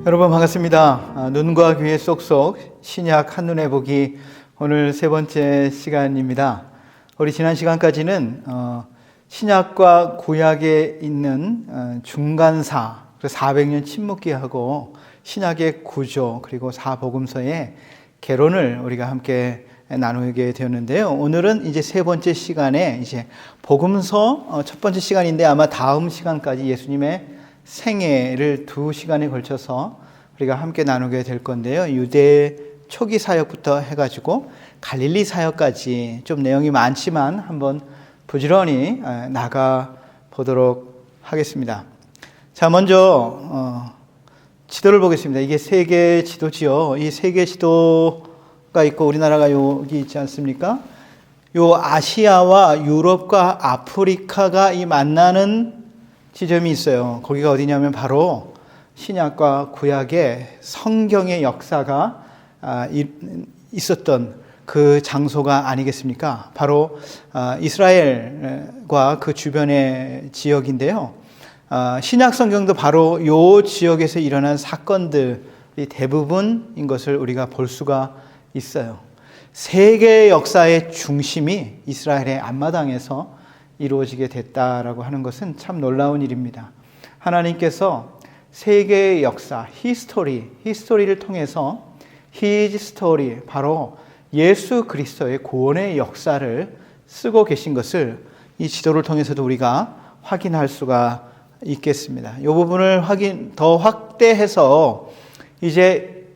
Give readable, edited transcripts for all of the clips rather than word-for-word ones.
여러분 반갑습니다. 눈과 귀의 쏙쏙 신약 한눈에 보기 오늘 세 번째 시간입니다. 우리 지난 시간까지는 신약과 구약에 있는 중간사, 400년 침묵기하고 신약의 구조 그리고 사복음서의 개론을 우리가 함께 나누게 되었는데요. 오늘은 이제 세 번째 시간에 이제 복음서 첫 번째 시간인데 아마 다음 시간까지 예수님의 생애를 2시간에 걸쳐서 우리가 함께 나누게 될 건데요. 유대 초기 사역부터 해가지고 갈릴리 사역까지 좀 내용이 많지만 한번 부지런히 나가 보도록 하겠습니다. 자, 먼저 지도를 보겠습니다. 이게 세계 지도지요. 이 세계 지도가 있고 우리나라가 여기 있지 않습니까? 요 아시아와 유럽과 아프리카가 이 만나는 지점이 있어요. 거기가 어디냐면 바로 신약과 구약의 성경의 역사가 있었던 그 장소가 아니겠습니까? 바로 이스라엘과 그 주변의 지역인데요. 신약 성경도 바로 요 지역에서 일어난 사건들이 대부분인 것을 우리가 볼 수가 있어요. 세계 역사의 중심이 이스라엘의 앞마당에서 이루어지게 됐다라고 하는 것은 참 놀라운 일입니다. 하나님께서 세계의 역사, 히스토리를 통해서 His story, 바로 예수 그리스도의 구원의 역사를 쓰고 계신 것을 이 지도를 통해서도 우리가 확인할 수가 있겠습니다. 이 부분을 더 확대해서 이제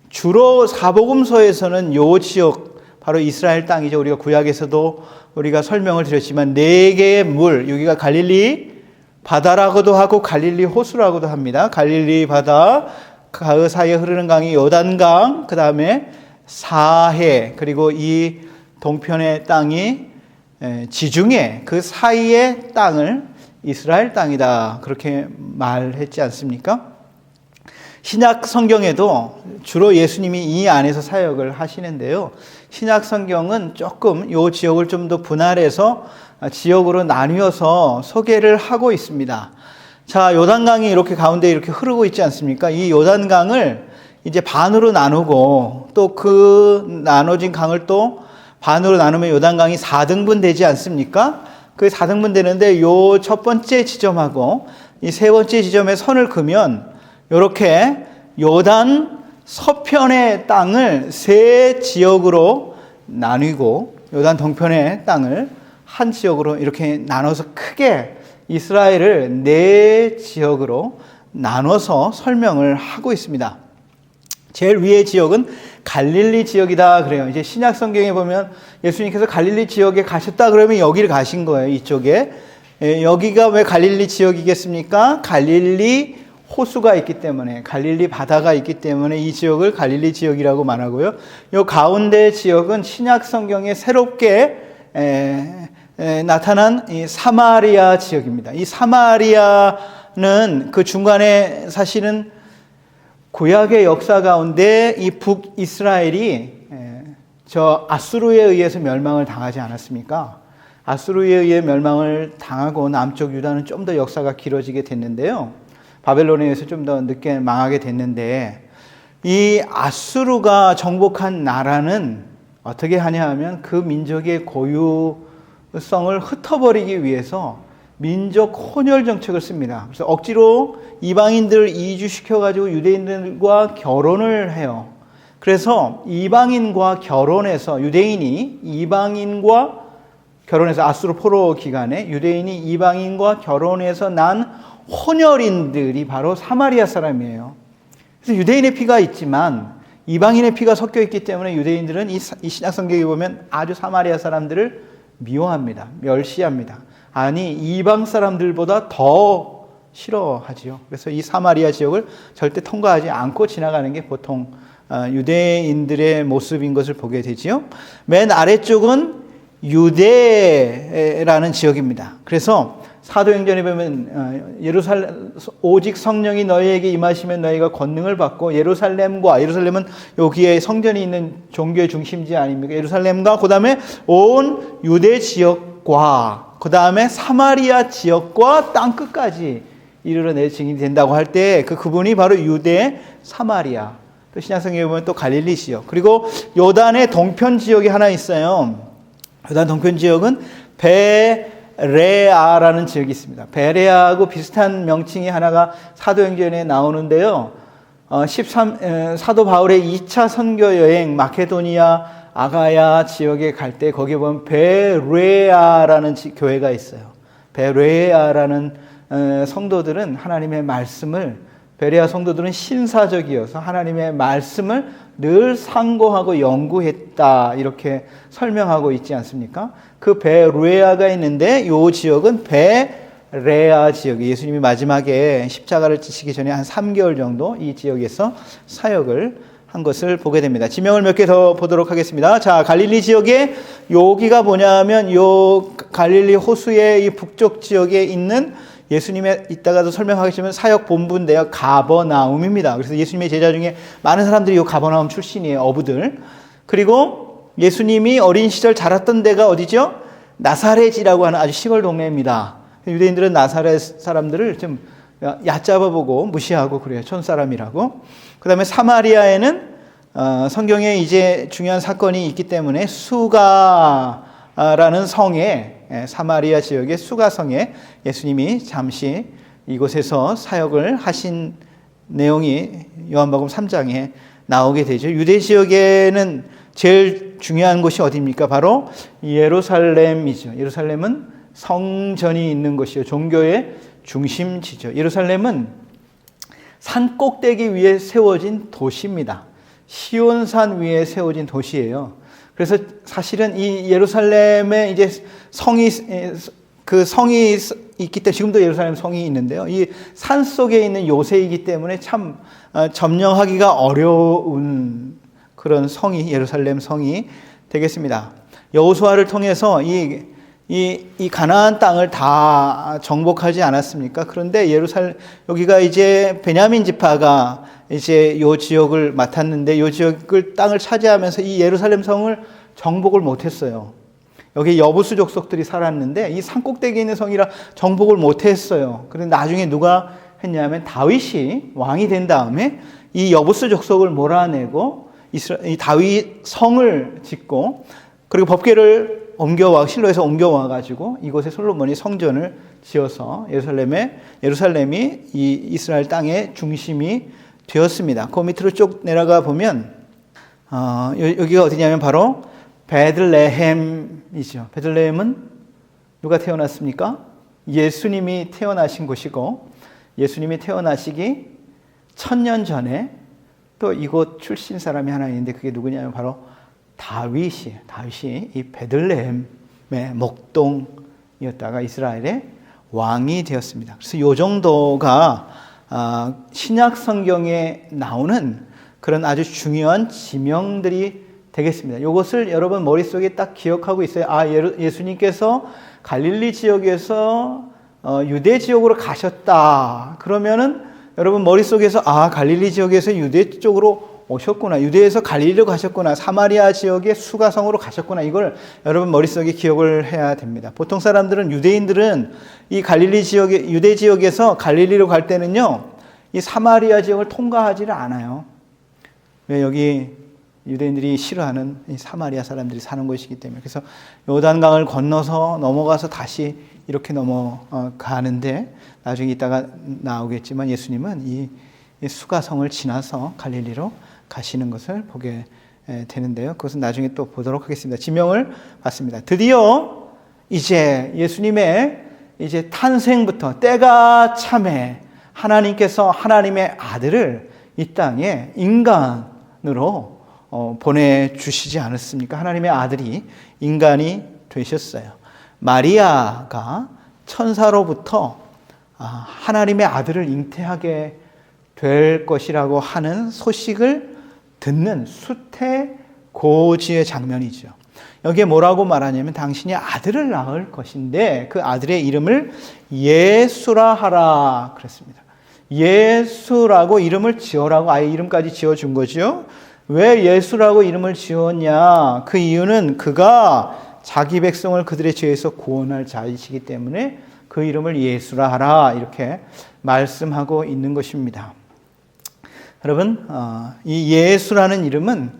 주로 사복음서에서는 이 지역, 바로 이스라엘 땅이죠. 우리가 구약에서도 우리가 설명을 드렸지만 4개의 물, 여기가 갈릴리 바다라고도 하고 갈릴리 호수라고도 합니다. 갈릴리 바다, 그 사이에 흐르는 강이 요단강, 그 다음에 사해, 그리고 이 동편의 땅이 지중해, 그 사이의 땅을 이스라엘 땅이다, 그렇게 말했지 않습니까? 신약 성경에도 주로 예수님이 이 안에서 사역을 하시는데요. 신약 성경은 조금 이 지역을 좀 더 분할해서 지역으로 나뉘어서 소개를 하고 있습니다. 자, 요단강이 이렇게 가운데 이렇게 흐르고 있지 않습니까? 이 요단강을 이제 반으로 나누고 또 그 나눠진 강을 또 반으로 나누면 요단강이 4등분 되지 않습니까? 그 4등분 되는데 요 첫 번째 지점하고 이 세 번째 지점에 선을 그으면 이렇게 요단 서편의 땅을 세 지역으로 나뉘고 요단 동편의 땅을 한 지역으로 이렇게 나눠서 크게 이스라엘을 4지역으로 나눠서 설명을 하고 있습니다. 제일 위의 지역은 갈릴리 지역이다 그래요. 이제 신약 성경에 보면 예수님께서 갈릴리 지역에 가셨다 그러면 여기를 가신 거예요. 이쪽에. 여기가 왜 갈릴리 지역이겠습니까? 갈릴리 호수가 있기 때문에, 갈릴리 바다가 있기 때문에 이 지역을 갈릴리 지역이라고 말하고요. 이 가운데 지역은 신약 성경에 새롭게 나타난 이 사마리아 지역입니다. 이 사마리아는 그 중간에 사실은 구약의 역사 가운데 이 북이스라엘이 저 아수르에 의해서 멸망을 당하지 않았습니까? 아수르에 의해 멸망을 당하고 남쪽 유다는 좀 더 역사가 길어지게 됐는데요. 바벨론에 의해서 좀 더 늦게 망하게 됐는데 이 아수르가 정복한 나라는 어떻게 하냐 하면 그 민족의 고유성을 흩어버리기 위해서 민족 혼혈 정책을 씁니다. 그래서 억지로 이방인들을 이주시켜가지고 유대인들과 결혼을 해요. 그래서 이방인과 결혼해서 유대인이 이방인과 결혼해서 아수르 포로 기간에 유대인이 이방인과 결혼해서 난 혼혈인들이 바로 사마리아 사람이에요. 그래서 유대인의 피가 있지만 이방인의 피가 섞여 있기 때문에 유대인들은 이 신약 성경에 보면 아주 사마리아 사람들을 미워합니다. 멸시합니다. 아니, 이방 사람들보다 더 싫어하지요. 그래서 이 사마리아 지역을 절대 통과하지 않고 지나가는 게 보통 유대인들의 모습인 것을 보게 되지요. 맨 아래쪽은 유대라는 지역입니다. 그래서 사도행전에 보면 오직 성령이 너희에게 임하시면 너희가 권능을 받고 예루살렘은 여기에 성전이 있는 종교의 중심지 아닙니까? 예루살렘과 그 다음에 온 유대 지역과 그 다음에 사마리아 지역과 땅끝까지 이르러 증인이 된다고 할 때 그분이 바로 유대 사마리아, 또 신약성경에 보면 또 갈릴리 지역, 그리고 요단의 동편 지역이 하나 있어요. 요단 동편 지역은 베레아라는 지역이 있습니다. 베레아하고 비슷한 명칭이 하나가 사도행전에 나오는데요. 사도 바울의 2차 선교 여행 마케도니아 아가야 지역에 갈 때 거기에 보면 베레아라는 교회가 있어요. 베레아라는 성도들은 하나님의 말씀을, 베레아 성도들은 신사적이어서 하나님의 말씀을 늘 상고하고 연구했다, 이렇게 설명하고 있지 않습니까? 그 베레아가 있는데 이 지역은 베레아 지역이 예수님이 마지막에 십자가를 지시기 전에 한 3개월 정도 이 지역에서 사역을 한 것을 보게 됩니다. 지명을 몇 개 더 보도록 하겠습니다. 자, 갈릴리 지역에 여기가 뭐냐면 요 갈릴리 호수의 이 북쪽 지역에 있는 예수님의, 이따가도 설명하겠지만 사역 본부인데요. 가버나움입니다. 그래서 예수님의 제자 중에 많은 사람들이 이 가버나움 출신이에요. 어부들. 그리고 예수님이 어린 시절 자랐던 데가 어디죠? 나사렛이라고 하는 아주 시골 동네입니다. 유대인들은 나사렛 사람들을 좀 얕잡아 보고 무시하고 그래요. 촌사람이라고. 그 다음에 사마리아에는 성경에 이제 중요한 사건이 있기 때문에 수가라는 성에, 사마리아 지역의 수가성에 예수님이 잠시 이곳에서 사역을 하신 내용이 요한복음 3장에 나오게 되죠. 유대 지역에는 제일 중요한 곳이 어디입니까? 바로 예루살렘이죠. 예루살렘은 성전이 있는 곳이요, 종교의 중심지죠. 예루살렘은 산 꼭대기 위에 세워진 도시입니다. 시온산 위에 세워진 도시예요. 그래서 사실은 이 예루살렘에 이제 성이 있기 때문에, 지금도 예루살렘 성이 있는데요. 이 산 속에 있는 요새이기 때문에 참 점령하기가 어려운 그런 성이 예루살렘 성이 되겠습니다. 여호수아를 통해서 이 가나안 땅을 다 정복하지 않았습니까? 그런데 여기가 이제 베냐민 지파가 이제 요 지역을 맡았는데 요 지역을 땅을 차지하면서 이 예루살렘 성을 정복을 못했어요. 여기 여부수 족속들이 살았는데 이 산꼭대기에 있는 성이라 정복을 못했어요. 그런데 나중에 누가 했냐면 다윗이 왕이 된 다음에 이 여부수 족속을 몰아내고 이 다윗 성을 짓고, 그리고 법궤를 실로에서 옮겨와 가지고 이곳에 솔로몬이 성전을 지어서 예루살렘이 이 이스라엘 땅의 중심이 되었습니다. 그 밑으로 쭉 내려가 보면 여기가 어디냐면 바로 베들레헴이죠. 베들레헴은 누가 태어났습니까? 예수님이 태어나신 곳이고, 예수님이 태어나시기 1000년 전에 또 이곳 출신 사람이 하나 있는데 그게 누구냐면 바로 다윗이 이 베들레헴의 목동이었다가 이스라엘의 왕이 되었습니다. 그래서 이 정도가 신약 성경에 나오는 그런 아주 중요한 지명들이 되겠습니다. 이것을 여러분 머릿속에 딱 기억하고 있어요. 예수님께서 갈릴리 지역에서 유대 지역으로 가셨다. 그러면은 여러분 머릿속에서 갈릴리 지역에서 유대 쪽으로 오셨구나, 유대에서 갈릴리로 가셨구나, 사마리아 지역의 수가성으로 가셨구나, 이걸 여러분 머릿속에 기억을 해야 됩니다. 보통 사람들은, 유대인들은 이 갈릴리 지역에, 유대 지역에서 갈릴리로 갈 때는요, 이 사마리아 지역을 통과하지를 않아요. 왜? 여기 유대인들이 싫어하는 이 사마리아 사람들이 사는 곳이기 때문에. 그래서 요단강을 건너서 넘어가서 다시 이렇게 넘어가는데, 나중에 이따가 나오겠지만 예수님은 이 수가성을 지나서 갈릴리로 가시는 것을 보게 되는데요. 그것은 나중에 또 보도록 하겠습니다. 지명을 받습니다. 드디어 이제 예수님의 이제 탄생부터 때가 참에 하나님께서 하나님의 아들을 이 땅에 인간으로 보내주시지 않았습니까? 하나님의 아들이 인간이 되셨어요. 마리아가 천사로부터 하나님의 아들을 잉태하게 될 것이라고 하는 소식을 듣는 수태고지의 장면이죠. 여기에 뭐라고 말하냐면 당신이 아들을 낳을 것인데 그 아들의 이름을 예수라 하라 그랬습니다. 예수라고 이름을 지어라고 아예 이름까지 지어준 거죠. 왜 예수라고 이름을 지었냐? 그 이유는 그가 자기 백성을 그들의 죄에서 구원할 자이시기 때문에 그 이름을 예수라 하라 이렇게 말씀하고 있는 것입니다. 여러분, 이 예수라는 이름은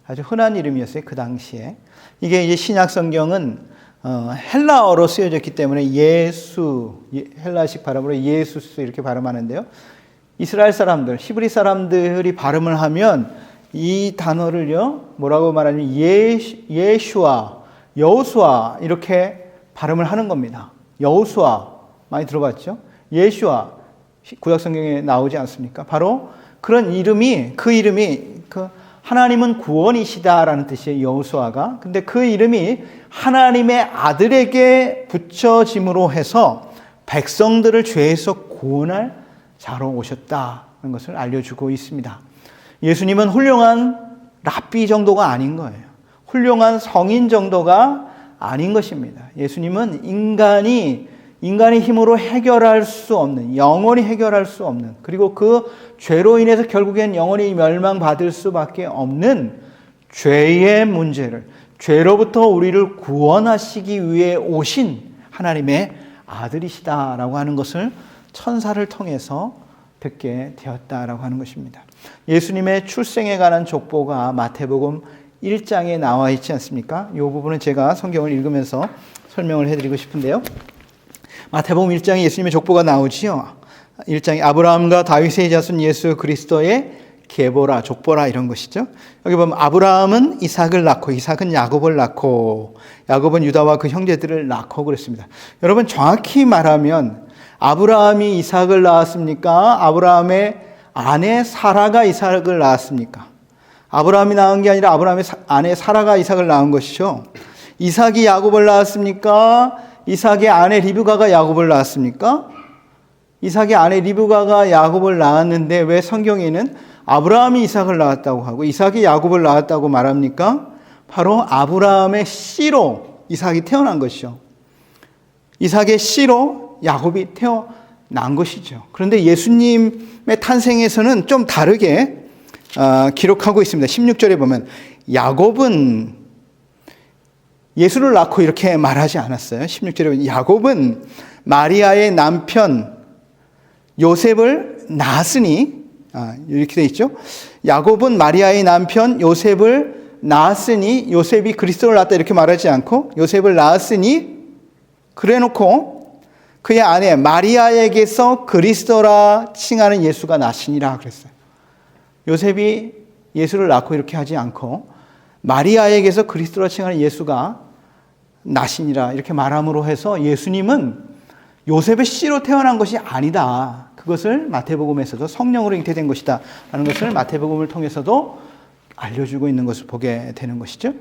아주 흔한 이름이었어요. 그 당시에. 이게 이제 신약 성경은 헬라어로 쓰여졌기 때문에 예수, 헬라식 발음으로 예수스 이렇게 발음하는데요. 이스라엘 사람들, 히브리 사람들이 발음을 하면 이 단어를요, 뭐라고 말하냐면 예슈아, 여호수아 이렇게 발음을 하는 겁니다. 여호수아 많이 들어봤죠? 예슈아 구약 성경에 나오지 않습니까? 바로 그런 이름이 하나님은 구원이시다라는 뜻이에요. 여호수아가. 근데 그 이름이 하나님의 아들에게 붙여짐으로 해서 백성들을 죄에서 구원할 자로 오셨다는 것을 알려주고 있습니다. 예수님은 훌륭한 랍비 정도가 아닌 거예요. 훌륭한 성인 정도가 아닌 것입니다. 예수님은 인간의 힘으로 해결할 수 없는, 영원히 해결할 수 없는, 그리고 그 죄로 인해서 결국엔 영원히 멸망받을 수밖에 없는 죄의 문제를, 죄로부터 우리를 구원하시기 위해 오신 하나님의 아들이시다라고 하는 것을 천사를 통해서 듣게 되었다라고 하는 것입니다. 예수님의 출생에 관한 족보가 마태복음 1장에 나와 있지 않습니까? 이 부분은 제가 성경을 읽으면서 설명을 해드리고 싶은데요. 마태복음 1장에 예수님의 족보가 나오지요. 1장에 아브라함과 다윗의 자손 예수 그리스도의 계보라, 족보라 이런 것이죠. 여기 보면 아브라함은 이삭을 낳고 이삭은 야곱을 낳고 야곱은 유다와 그 형제들을 낳고 그랬습니다. 여러분 정확히 말하면 아브라함이 이삭을 낳았습니까? 아브라함의 아내 사라가 이삭을 낳았습니까? 아브라함이 낳은 게 아니라 아브라함의 아내 사라가 이삭을 낳은 것이죠. 이삭이 야곱을 낳았습니까? 이삭의 아내 리브가가 야곱을 낳았습니까? 이삭의 아내 리브가가 야곱을 낳았는데 왜 성경에는 아브라함이 이삭을 낳았다고 하고 이삭이 야곱을 낳았다고 말합니까? 바로 아브라함의 씨로 이삭이 태어난 것이죠. 이삭의 씨로 야곱이 태어난 것이죠. 그런데 예수님의 탄생에서는 좀 다르게 기록하고 있습니다. 16절에 보면 야곱은 예수를 낳고 이렇게 말하지 않았어요. 16절에 보면 야곱은 마리아의 남편 요셉을 낳았으니 이렇게 돼 있죠. 야곱은 마리아의 남편 요셉을 낳았으니 요셉이 그리스도를 낳았다 이렇게 말하지 않고 요셉을 낳았으니 그래놓고 그의 아내 마리아에게서 그리스도라 칭하는 예수가 나시니라 그랬어요. 요셉이 예수를 낳고 이렇게 하지 않고 마리아에게서 그리스도라 칭하는 예수가 나시니라 이렇게 말함으로 해서 예수님은 요셉의 씨로 태어난 것이 아니다. 그것을 마태복음에서도 성령으로 잉태된 것이다 라는 것을 마태복음을 통해서도 알려주고 있는 것을 보게 되는 것이죠.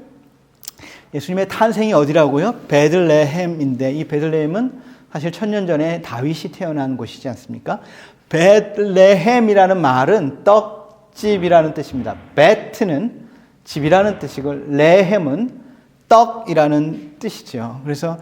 예수님의 탄생이 어디라고요? 베들레헴인데 이 베들레헴은 사실 1000년 전에 다윗이 태어난 곳이지 않습니까? 베들레헴이라는 말은 떡집이라는 뜻입니다. 베트는 집이라는 뜻이고 레헴은 떡이라는 뜻이죠. 그래서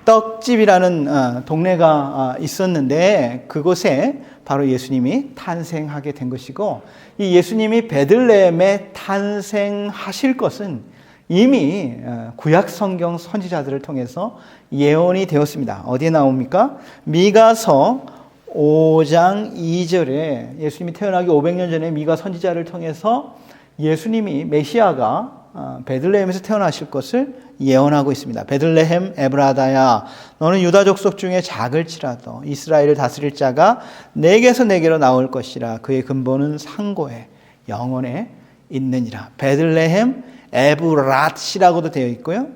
떡집이라는 동네가 있었는데 그곳에 바로 예수님이 탄생하게 된 것이고 이 예수님이 베들레헴에 탄생하실 것은 이미 구약 성경 선지자들을 통해서 예언이 되었습니다. 어디에 나옵니까? 미가서 5장 2절에 예수님이 태어나기 500년 전에 미가 선지자를 통해서 예수님이 메시아가 베들레헴에서 태어나실 것을 예언하고 있습니다. 베들레헴 에브라다야 너는 유다 족속 중에 작을지라도 이스라엘을 다스릴 자가 내게서 내게로 나올 것이라 그의 근본은 상고에 영원에 있느니라. 베들레헴 에브랏이라고도 되어 있고요.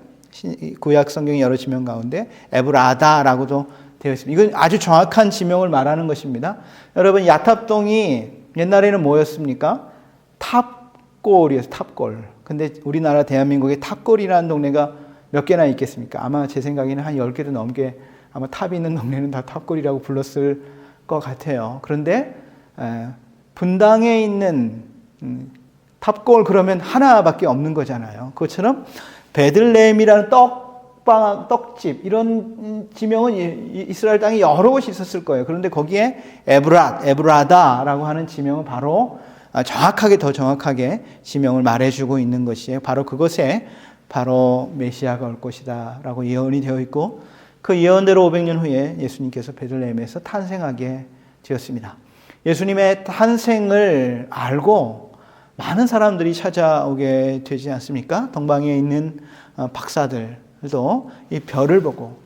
구약 성경의 여러 지명 가운데 에브라다라고도 되어 있습니다. 이건 아주 정확한 지명을 말하는 것입니다. 여러분 야탑동이 옛날에는 뭐였습니까? 탑골이었어요. 탑골. 근데 우리나라 대한민국에 탑골이라는 동네가 몇 개나 있겠습니까? 아마 제 생각에는 한 10개도 넘게 아마 탑이 있는 동네는 다 탑골이라고 불렀을 것 같아요. 그런데 분당에 있는 탑골 그러면 하나밖에 없는 거잖아요. 그것처럼 베들레헴이라는 떡집 이런 지명은 이스라엘 땅에 여러 곳이 있었을 거예요. 그런데 거기에 에브라다라고 하는 지명은 바로 더 정확하게 지명을 말해주고 있는 것이에요. 바로 그것에 바로 메시아가 올 것이다 라고 예언이 되어 있고 그 예언대로 500년 후에 예수님께서 베들레헴에서 탄생하게 지었습니다. 예수님의 탄생을 알고 많은 사람들이 찾아오게 되지 않습니까? 동방에 있는 박사들도 이 별을 보고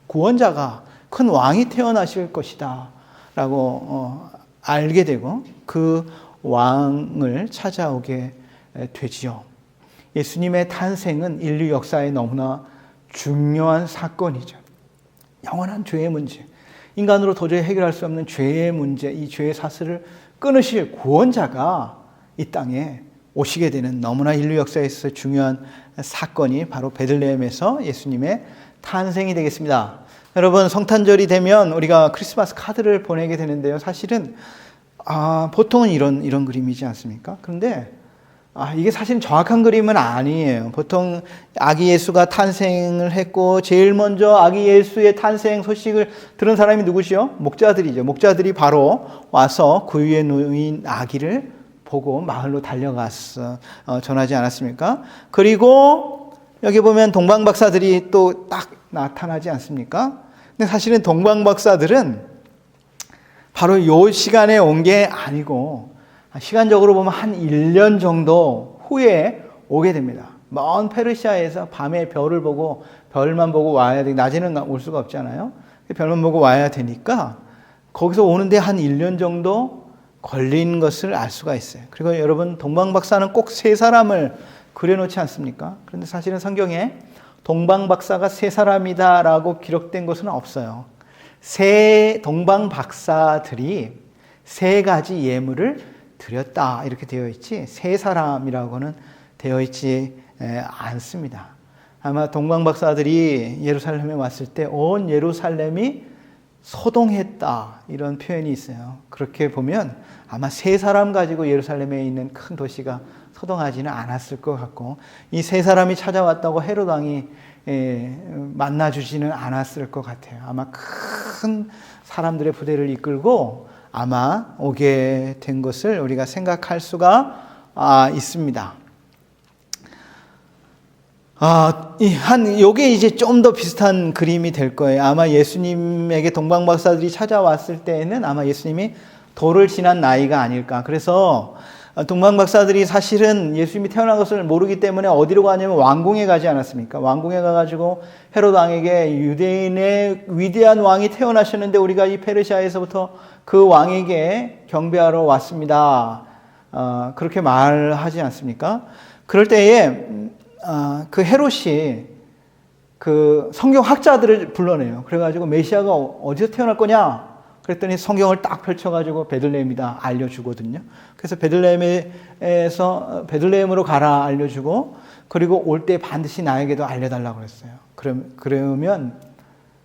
구원자가 큰 왕이 태어나실 것이다 라고 알게 되고 그 왕을 찾아오게 되지요. 예수님의 탄생은 인류 역사에 너무나 중요한 사건이죠. 영원한 죄의 문제, 인간으로 도저히 해결할 수 없는 죄의 문제, 이 죄의 사슬을 끊으실 구원자가 이 땅에 오시게 되는 너무나 인류 역사에 있어서 중요한 사건이 바로 베들레헴에서 예수님의 탄생이 되겠습니다. 여러분, 성탄절이 되면 우리가 크리스마스 카드를 보내게 되는데요. 사실은 보통은 이런 그림이지 않습니까? 그런데 이게 사실 정확한 그림은 아니에요. 보통 아기 예수가 탄생을 했고 제일 먼저 아기 예수의 탄생 소식을 들은 사람이 누구시요? 목자들이죠. 목자들이 바로 와서 그 위에 누인 아기를 보고 마을로 달려가서 전하지 않았습니까? 그리고 여기 보면 동방박사들이 또 딱 나타나지 않습니까? 근데 사실은 동방박사들은 바로 요 시간에 온 게 아니고 시간적으로 보면 한 1년 정도 후에 오게 됩니다. 먼 페르시아에서 밤에 별을 보고 별만 보고 와야 돼. 낮에는 올 수가 없잖아요. 별만 보고 와야 되니까 거기서 오는데 한 1년 정도 걸린 것을 알 수가 있어요. 그리고 여러분, 동방박사는 꼭 세 사람을 그려놓지 않습니까? 그런데 사실은 성경에 동방박사가 세 사람이다라고 기록된 것은 없어요. 세 동방박사들이 세 가지 예물을 드렸다 이렇게 되어 있지 세 사람이라고는 되어 있지 않습니다. 아마 동방박사들이 예루살렘에 왔을 때 온 예루살렘이 소동했다 이런 표현이 있어요. 그렇게 보면 아마 세 사람 가지고 예루살렘에 있는 큰 도시가 소동하지는 않았을 것 같고 이 세 사람이 찾아왔다고 헤롯 왕이 만나주지는 않았을 것 같아요. 아마 큰 사람들의 부대를 이끌고 아마 오게 된 것을 우리가 생각할 수가 있습니다. 요게 이제 좀 더 비슷한 그림이 될 거예요. 아마 예수님에게 동방박사들이 찾아왔을 때에는 아마 예수님이 도를 지난 나이가 아닐까. 그래서 동방박사들이 사실은 예수님이 태어난 것을 모르기 때문에 어디로 가냐면 왕궁에 가지 않았습니까? 왕궁에 가가지고 헤롯 왕에게 유대인의 위대한 왕이 태어나셨는데 우리가 이 페르시아에서부터 그 왕에게 경배하러 왔습니다. 그렇게 말하지 않습니까? 그럴 때에 그 헤롯이 그 성경 학자들을 불러내요. 그래가지고 메시아가 어디서 태어날 거냐? 그랬더니 성경을 딱 펼쳐가지고 베들레헴이다 알려주거든요. 그래서 베들레헴으로 가라 알려주고 그리고 올 때 반드시 나에게도 알려달라고 그랬어요. 그러면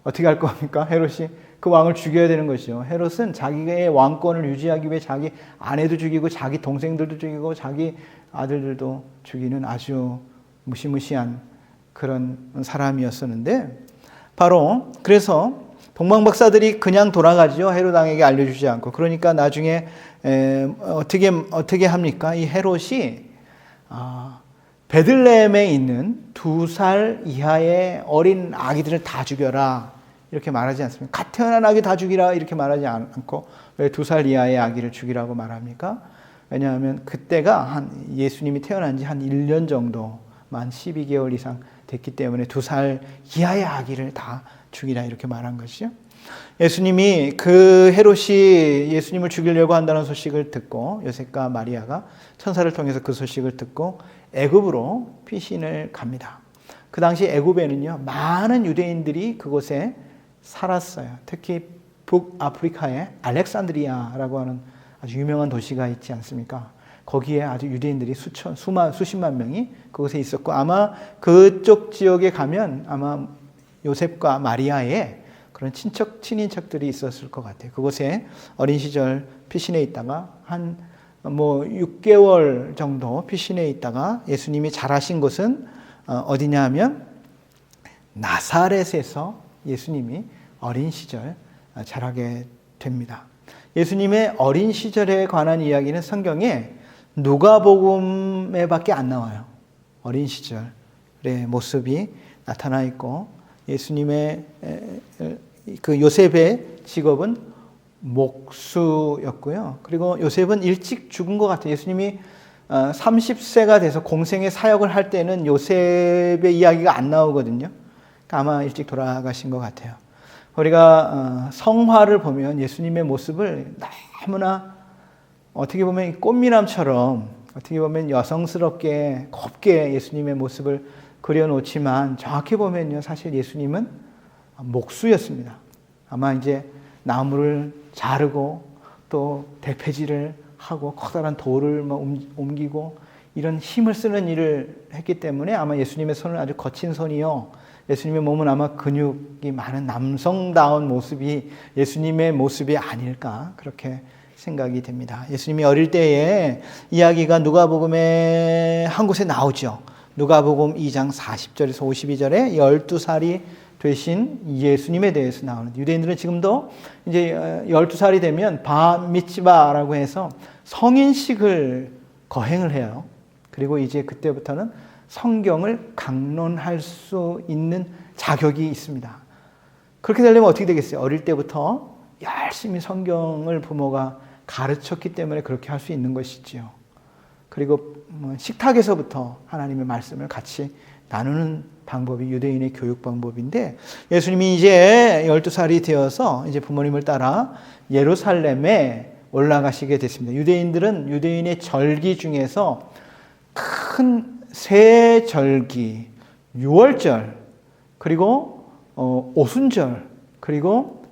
어떻게 할 겁니까? 헤롯이 그 왕을 죽여야 되는 것이죠. 헤롯은 자기의 왕권을 유지하기 위해 자기 아내도 죽이고 자기 동생들도 죽이고 자기 아들들도 죽이는 아주 무시무시한 그런 사람이었었는데 바로 그래서 동방박사들이 그냥 돌아가죠. 헤롯 왕에게 알려주지 않고. 그러니까 나중에 어떻게 합니까? 이 헤롯이 베들레헴에 있는 2살 이하의 어린 아기들을 다 죽여라 이렇게 말하지 않습니까? 갓 태어난 아기 다 죽이라 이렇게 말하지 않고 왜 2살 이하의 아기를 죽이라고 말합니까? 왜냐하면 그때가 예수님이 태어난 지 한 1년 정도만 12개월 이상 됐기 때문에 2살 이하의 아기를 다 죽이라 이렇게 말한 것이죠. 예수님이 그 헤롯이 예수님을 죽이려고 한다는 소식을 듣고 요셉과 마리아가 천사를 통해서 그 소식을 듣고 애굽으로 피신을 갑니다. 그 당시 애굽에는요 많은 유대인들이 그곳에 살았어요. 특히 북아프리카에 알렉산드리아라고 하는 아주 유명한 도시가 있지 않습니까? 거기에 아주 유대인들이 수십만 명이 그곳에 있었고 아마 그쪽 지역에 가면 아마 요셉과 마리아의 그런 친인척들이 있었을 것 같아요. 그곳에 어린 시절 피신해 있다가 한 6개월 정도 피신해 있다가 예수님이 자라신 곳은 어디냐 하면 나사렛에서 예수님이 어린 시절 자라게 됩니다. 예수님의 어린 시절에 관한 이야기는 성경에 누가복음에밖에 안 나와요. 어린 시절의 모습이 나타나 있고 예수님의 그 요셉의 직업은 목수였고요. 그리고 요셉은 일찍 죽은 것 같아요. 예수님이 30세가 돼서 공생의 사역을 할 때는 요셉의 이야기가 안 나오거든요. 그러니까 아마 일찍 돌아가신 것 같아요. 우리가 성화를 보면 예수님의 모습을 너무나 어떻게 보면 꽃미남처럼 어떻게 보면 여성스럽게 곱게 예수님의 모습을 그려놓지만 정확히 보면요, 사실 예수님은 목수였습니다. 아마 이제 나무를 자르고 또 대패질을 하고 커다란 돌을 옮기고 이런 힘을 쓰는 일을 했기 때문에 아마 예수님의 손은 아주 거친 손이요, 예수님의 몸은 아마 근육이 많은 남성다운 모습이 예수님의 모습이 아닐까 그렇게 생각이 됩니다. 예수님이 어릴 때에 이야기가 누가복음의 한 곳에 나오죠. 누가복음 2장 40절에서 52절에 12살이 되신 예수님에 대해서 나오는데, 유대인들은 지금도 이제 12살이 되면 바 미츠바라고 해서 성인식을 거행을 해요. 그리고 이제 그때부터는 성경을 강론할 수 있는 자격이 있습니다. 그렇게 되려면 어떻게 되겠어요? 어릴 때부터 열심히 성경을 부모가 가르쳤기 때문에 그렇게 할 수 있는 것이지요. 그리고 식탁에서부터 하나님의 말씀을 같이 나누는 방법이 유대인의 교육 방법인데, 예수님이 이제 12살이 되어서 이제 부모님을 따라 예루살렘에 올라가시게 됐습니다. 유대인들은 유대인의 절기 중에서 큰 세 절기, 유월절, 그리고 오순절, 그리고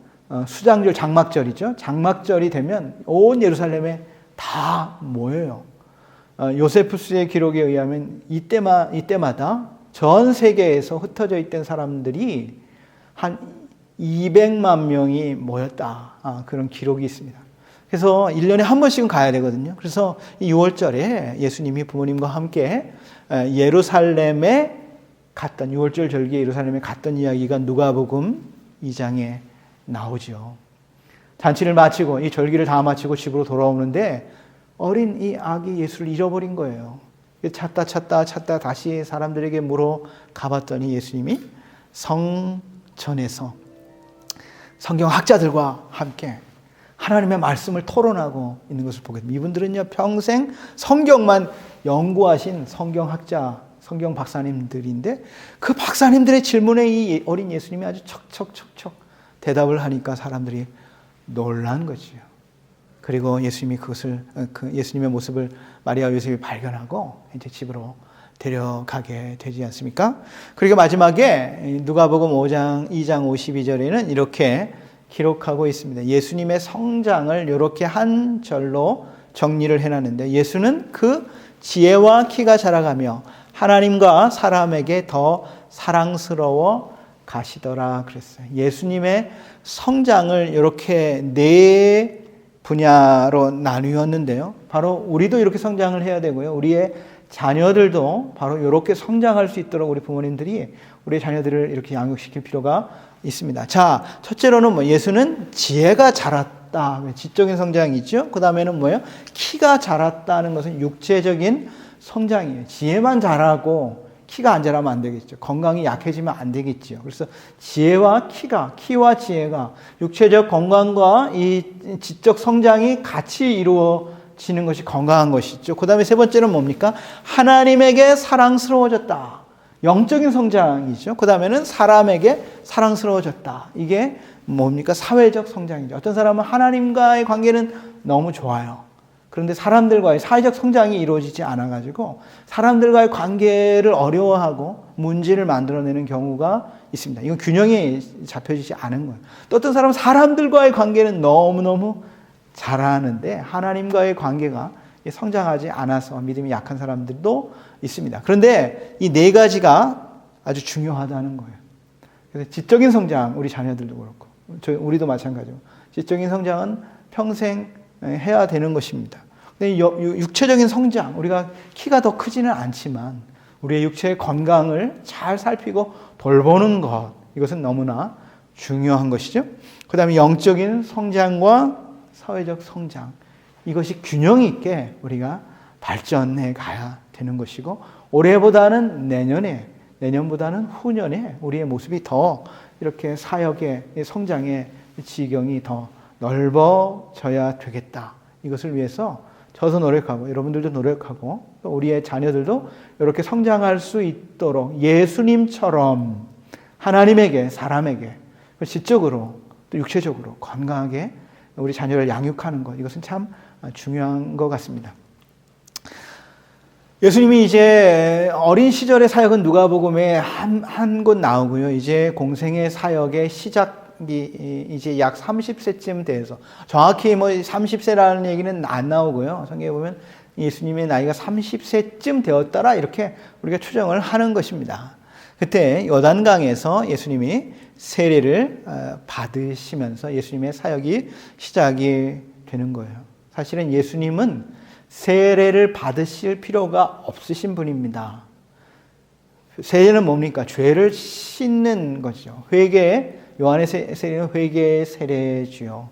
수장절, 장막절이죠. 장막절이 되면 온 예루살렘에 다 모여요. 요세푸스의 기록에 의하면 이때마다 전 세계에서 흩어져 있던 사람들이 한 200만 명이 모였다. 그런 기록이 있습니다. 그래서 1년에 한 번씩은 가야 되거든요. 그래서 이 6월절에 예수님이 부모님과 함께 예루살렘에 갔던, 6월절 절기에 예루살렘에 갔던 이야기가 누가복음 2장에 나오죠. 잔치를 마치고 이 절기를 다 마치고 집으로 돌아오는데 어린 이 아기 예수를 잃어버린 거예요. 찾다 다시 사람들에게 물어가봤더니 예수님이 성전에서 성경학자들과 함께 하나님의 말씀을 토론하고 있는 것을 보게 됩니다. 이분들은요, 평생 성경만 연구하신 성경학자, 성경 박사님들인데 그 박사님들의 질문에 이 어린 예수님이 아주 척척척척 대답을 하니까 사람들이 놀란 거지요. 그리고 예수님이 예수님의 모습을 마리아 요셉이 발견하고 이제 집으로 데려가게 되지 않습니까? 그리고 마지막에 누가복음 2장 52절에는 이렇게 기록하고 있습니다. 예수님의 성장을 이렇게 한 절로 정리를 해놨는데, 예수는 그 지혜와 키가 자라가며 하나님과 사람에게 더 사랑스러워 가시더라 그랬어요. 예수님의 성장을 이렇게 네 분야로 나누었는데요. 바로 우리도 이렇게 성장을 해야 되고요. 우리의 자녀들도 바로 이렇게 성장할 수 있도록 우리 부모님들이 우리 자녀들을 이렇게 양육시킬 필요가 있습니다. 자, 첫째로는 예수는 지혜가 자랐다. 지적인 성장이죠. 그 다음에는 뭐예요? 키가 자랐다는 것은 육체적인 성장이에요. 지혜만 자라고 키가 안 자라면 안 되겠죠. 건강이 약해지면 안 되겠죠. 그래서 지혜와 키와 지혜가 육체적 건강과 이 지적 성장이 같이 이루어지는 것이 건강한 것이죠. 그 다음에 세 번째는 뭡니까? 하나님에게 사랑스러워졌다. 영적인 성장이죠. 그 다음에는 사람에게 사랑스러워졌다. 이게 뭡니까? 사회적 성장이죠. 어떤 사람은 하나님과의 관계는 너무 좋아요. 그런데 사람들과의 사회적 성장이 이루어지지 않아가지고 사람들과의 관계를 어려워하고 문제를 만들어내는 경우가 있습니다. 이건 균형이 잡혀지지 않은 거예요. 또 어떤 사람은 사람들과의 관계는 너무너무 잘하는데 하나님과의 관계가 성장하지 않아서 믿음이 약한 사람들도 있습니다. 그런데 이 네 가지가 아주 중요하다는 거예요. 그래서 지적인 성장, 우리 자녀들도 그렇고 우리도 마찬가지고 지적인 성장은 평생 해야 되는 것입니다. 근데 육체적인 성장, 우리가 키가 더 크지는 않지만 우리의 육체의 건강을 잘 살피고 돌보는 것, 이것은 너무나 중요한 것이죠. 그 다음에 영적인 성장과 사회적 성장, 이것이 균형 있게 우리가 발전해 가야 되는 것이고, 올해보다는 내년보다는 후년에 우리의 모습이 더 이렇게 사역의 성장의 지경이 더 넓어져야 되겠다. 이것을 위해서 저도 노력하고 여러분들도 노력하고 또 우리의 자녀들도 이렇게 성장할 수 있도록 예수님처럼 하나님에게 사람에게 지적으로 또 육체적으로 건강하게 우리 자녀를 양육하는 것, 이것은 참 중요한 것 같습니다. 예수님이 이제 어린 시절의 사역은 누가복음에 한 곳 나오고요. 이제 공생의 사역의 시작이 이제 약 30세쯤 돼서, 정확히 뭐 30세라는 얘기는 안 나오고요. 성경에 보면 예수님의 나이가 30세쯤 되었더라, 이렇게 우리가 추정을 하는 것입니다. 그때 요단강에서 예수님이 세례를 받으시면서 예수님의 사역이 시작이 되는 거예요. 사실은 예수님은 세례를 받으실 필요가 없으신 분입니다. 세례는 뭡니까? 죄를 씻는 것이죠. 회개, 요한의 세례는 회개의 세례지요.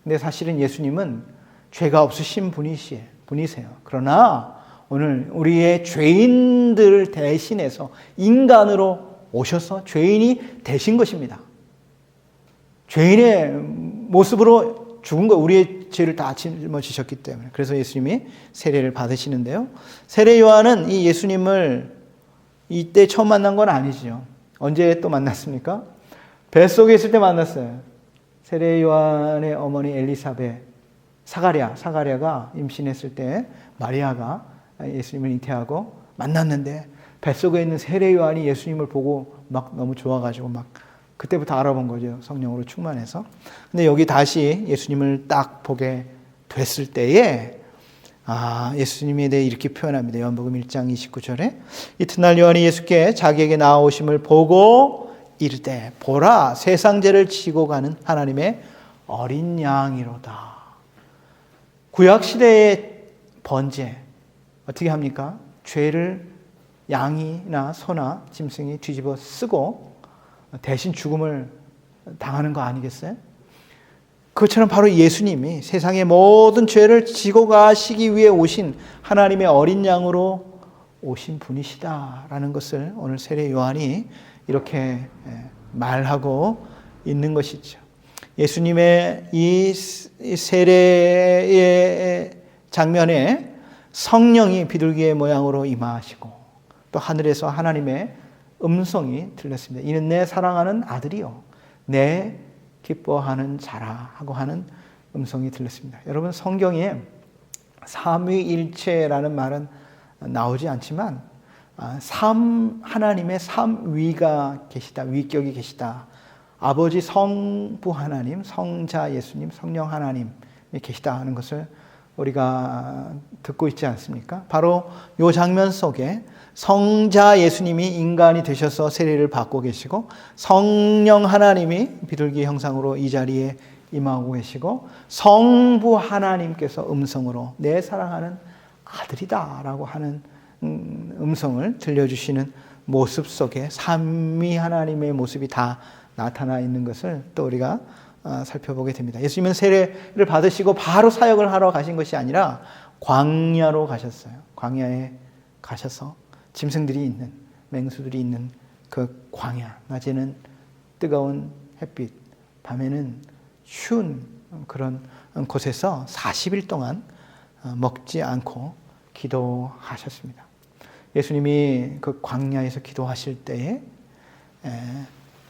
근데 사실은 예수님은 죄가 없으신 분이세요. 그러나 오늘 우리의 죄인들을 대신해서 인간으로 오셔서 죄인이 되신 것입니다. 죄인의 모습으로 죽은 거, 우리의 죄를 다 짊어지셨기 때문에. 그래서 예수님이 세례를 받으시는데요. 세례 요한은 이 예수님을 이때 처음 만난 건 아니죠. 언제 또 만났습니까? 뱃속에 있을 때 만났어요. 세례 요한의 어머니 엘리사벳, 사가랴가 임신했을 때 마리아가 예수님을 잉태하고 만났는데, 뱃속에 있는 세례 요한이 예수님을 보고 막 너무 좋아가지고 막 그때부터 알아본 거죠. 성령으로 충만해서. 근데 여기 다시 예수님을 딱 보게 됐을 때에 예수님에 대해 이렇게 표현합니다. 요한복음 1장 29절에 이튿날 요한이 예수께 자기에게 나아오심을 보고 이르되 보라, 세상 죄를 지고 가는 하나님의 어린 양이로다. 구약시대의 번제 어떻게 합니까? 죄를 양이나 소나 짐승이 뒤집어 쓰고 대신 죽음을 당하는 거 아니겠어요? 그것처럼 바로 예수님이 세상의 모든 죄를 지고 가시기 위해 오신 하나님의 어린 양으로 오신 분이시다라는 것을 오늘 세례 요한이 이렇게 말하고 있는 것이죠. 예수님의 이 세례의 장면에 성령이 비둘기의 모양으로 임하시고 또 하늘에서 하나님의 음성이 들렸습니다. 이는 내 사랑하는 아들이요 내 기뻐하는 자라 하고 하는 음성이 들렸습니다. 여러분, 성경에 삼위일체라는 말은 나오지 않지만 하나님의 삼위가 계시다, 위격이 계시다. 아버지 성부 하나님, 성자 예수님, 성령 하나님이 계시다 하는 것을 우리가 듣고 있지 않습니까? 바로 이 장면 속에 성자 예수님이 인간이 되셔서 세례를 받고 계시고, 성령 하나님이 비둘기 형상으로 이 자리에 임하고 계시고, 성부 하나님께서 음성으로 내 사랑하는 아들이다 라고 하는 음성을 들려주시는 모습 속에 삼위 하나님의 모습이 다 나타나 있는 것을 또 우리가 살펴보게 됩니다. 예수님은 세례를 받으시고 바로 사역을 하러 가신 것이 아니라 광야로 가셨어요. 광야에 가셔서 짐승들이 있는, 맹수들이 있는 그 광야, 낮에는 뜨거운 햇빛, 밤에는 추운 그런 곳에서 40일 동안 먹지 않고 기도하셨습니다. 예수님이 그 광야에서 기도하실 때에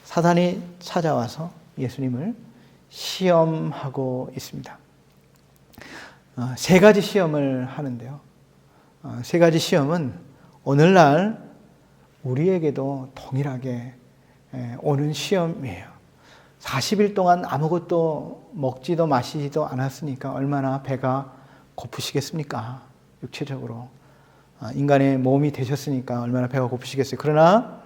사단이 찾아와서 예수님을 시험하고 있습니다. 세 가지 시험을 하는데요. 세 가지 시험은 오늘날 우리에게도 동일하게 오는 시험이에요. 40일 동안 아무것도 먹지도 마시지도 않았으니까 얼마나 배가 고프시겠습니까? 육체적으로. 인간의 몸이 되셨으니까 얼마나 배가 고프시겠어요. 그러나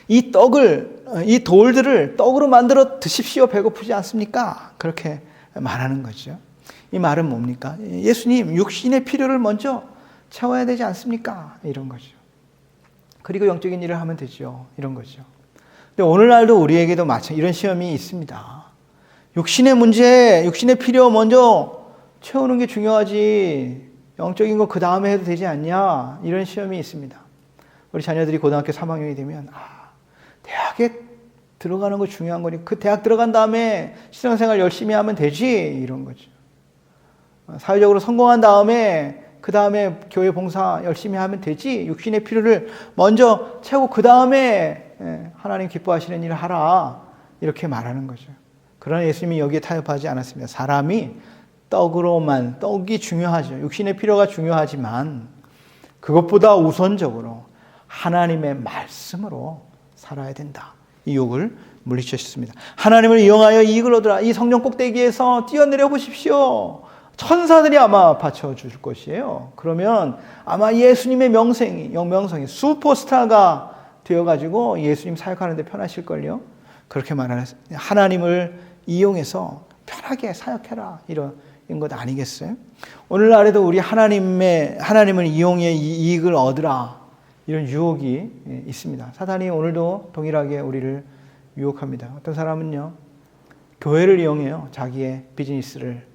이 돌들을 떡으로 만들어 드십시오. 배고프지 않습니까? 그렇게 말하는 거죠. 이 말은 뭡니까? 예수님, 육신의 필요를 먼저 채워야 되지 않습니까? 이런 거죠. 그리고 영적인 일을 하면 되죠. 이런 거죠. 근데 오늘날도 우리에게도 이런 시험이 있습니다. 육신의 문제, 육신의 필요 먼저 채우는 게 중요하지, 영적인 거 그 다음에 해도 되지 않냐? 이런 시험이 있습니다. 우리 자녀들이 고등학교 3학년이 되면 대학에 들어가는 거 중요한 거니. 그 대학 들어간 다음에 신앙생활 열심히 하면 되지. 이런 거죠. 사회적으로 성공한 다음에 그 다음에 교회 봉사 열심히 하면 되지. 육신의 필요를 먼저 채우고 그 다음에 하나님 기뻐하시는 일을 하라. 이렇게 말하는 거죠. 그러나 예수님이 여기에 타협하지 않았습니다. 사람이 떡이 중요하죠. 육신의 필요가 중요하지만 그것보다 우선적으로 하나님의 말씀으로 살아야 된다. 이 욕을 물리치셨습니다. 하나님을 이용하여 이익을 얻으라. 이 성령 꼭대기에서 뛰어내려 보십시오. 천사들이 아마 받쳐줄 것이에요. 그러면 아마 예수님의 명성이 슈퍼스타가 되어가지고 예수님 사역하는 데 편하실걸요. 그렇게 말하는 하나님을 이용해서 편하게 사역해라. 이런 것 아니겠어요? 오늘날에도 우리 하나님을 이용해 이익을 얻으라. 이런 유혹이 있습니다. 사단이 오늘도 동일하게 우리를 유혹합니다. 어떤 사람은요, 교회를 이용해요. 자기의 비즈니스를.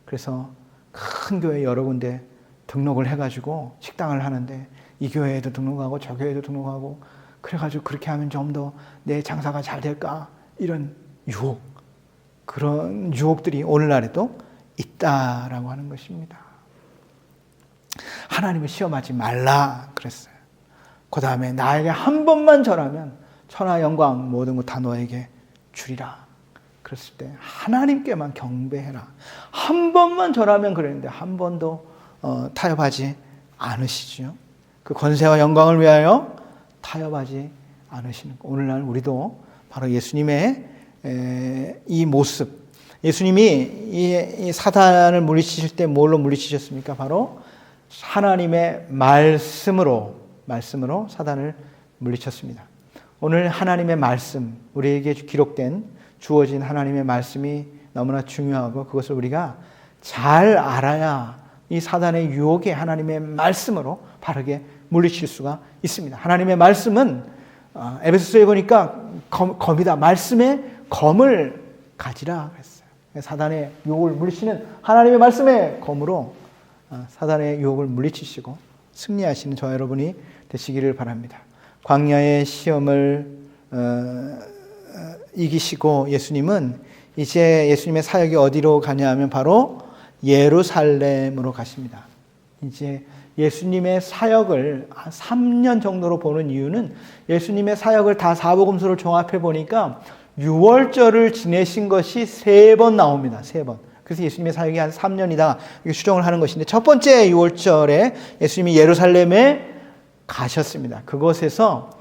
그래서 큰 교회 여러 군데 등록을 해가지고 식당을 하는데 이 교회에도 등록하고 저 교회에도 등록하고 그래가지고 그렇게 하면 좀 더 내 장사가 잘 될까? 이런 유혹. 그런 유혹들이 오늘날에도 있다라고 하는 것입니다. 하나님을 시험하지 말라 그랬어요. 그 다음에 나에게 한 번만 절하면 천하 영광 모든 것 다 너에게 주리라. 그랬을 때 하나님께만 경배해라. 한 번만 절하면 그랬는데 한 번도 타협하지 않으시죠. 그 권세와 영광을 위하여 타협하지 않으시는 것. 오늘날 우리도 바로 예수님의 이 모습, 예수님이 이 사단을 물리치실 때 뭘로 물리치셨습니까? 바로 하나님의 말씀으로 사단을 물리쳤습니다. 오늘 하나님의 말씀, 우리에게 기록된 주어진 하나님의 말씀이 너무나 중요하고 그것을 우리가 잘 알아야 이 사단의 유혹에 하나님의 말씀으로 바르게 물리칠 수가 있습니다. 하나님의 말씀은 에베소서에 보니까 검이다. 말씀의 검을 가지라 그랬어요. 사단의 유혹을 물리치는 하나님의 말씀의 검으로 사단의 유혹을 물리치시고 승리하시는 저와 여러분이 되시기를 바랍니다. 광야의 시험을 이기시고 예수님은 이제 예수님의 사역이 어디로 가냐 하면 바로 예루살렘으로 가십니다. 이제 예수님의 사역을 한 3년 정도로 보는 이유는 예수님의 사역을 다 사복음서를 종합해 보니까 6월절을 지내신 것이 3번 나옵니다. 3번. 그래서 예수님의 사역이 한 3년이다. 이렇게 추정을 하는 것인데 첫 번째 6월절에 예수님이 예루살렘에 가셨습니다. 그곳에서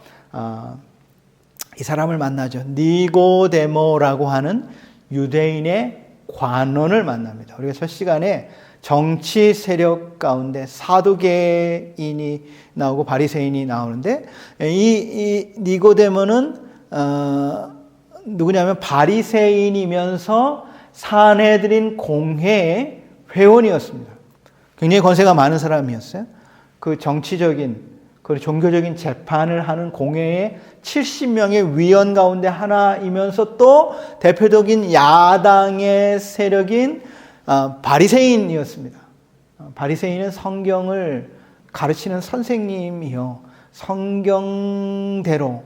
이 사람을 만나죠. 니고데모라고 하는 유대인의 관원을 만납니다. 우리가 첫 시간에 정치 세력 가운데 사두개인이 나오고 바리새인이 나오는데 이 니고데모는 누구냐면 바리새인이면서 산헤드린 공회의 회원이었습니다. 굉장히 권세가 많은 사람이었어요. 그 정치적인 그 종교적인 재판을 하는 공회의 70명의 위원 가운데 하나이면서 또 대표적인 야당의 세력인 바리새인이었습니다. 바리새인은 성경을 가르치는 선생님이요. 성경대로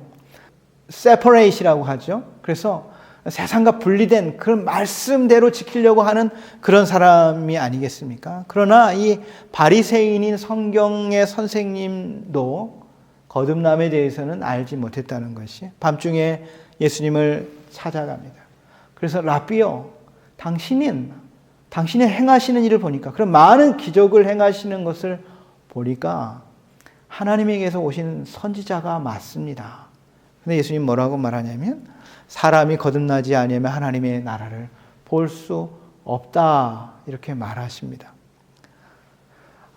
separate이라고 하죠. 그래서 세상과 분리된 그런 말씀대로 지키려고 하는 그런 사람이 아니겠습니까? 그러나 이 바리새인인 성경의 선생님도 거듭남에 대해서는 알지 못했다는 것이 밤중에 예수님을 찾아갑니다. 그래서 라비요, 당신이 행하시는 일을 보니까 그런 많은 기적을 행하시는 것을 보니까 하나님에게서 오신 선지자가 맞습니다. 근데 예수님 뭐라고 말하냐면 사람이 거듭나지 아니하면 하나님의 나라를 볼 수 없다 이렇게 말하십니다.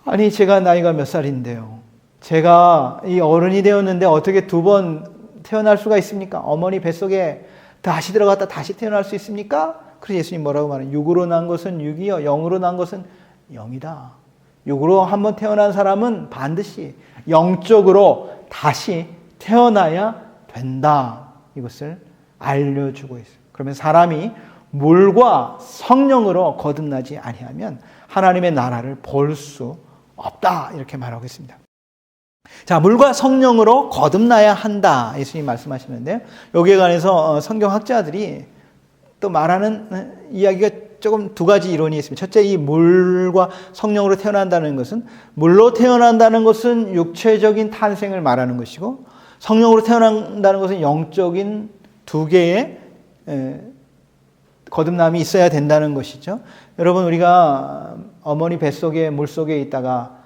아니 제가 나이가 몇 살인데요. 제가 이 어른이 되었는데 어떻게 2번 태어날 수가 있습니까? 어머니 뱃속에 다시 들어갔다 다시 태어날 수 있습니까? 그래서 예수님 뭐라고 말해요? 육으로 난 것은 육이요 영으로 난 것은 영이다. 육으로 한번 태어난 사람은 반드시 영적으로 다시 태어나야 된다. 이것을 알려주고 있어요. 그러면 사람이 물과 성령으로 거듭나지 아니하면 하나님의 나라를 볼 수 없다. 이렇게 말하고 있습니다. 자, 물과 성령으로 거듭나야 한다. 예수님 말씀하시는데요. 여기에 관해서 성경학자들이 또 말하는 이야기가 조금 두 가지 이론이 있습니다. 첫째, 이 물과 성령으로 태어난다는 것은, 물로 태어난다는 것은 육체적인 탄생을 말하는 것이고, 성령으로 태어난다는 것은 영적인 두 개의 거듭남이 있어야 된다는 것이죠. 여러분, 우리가 어머니 뱃속에 물속에 있다가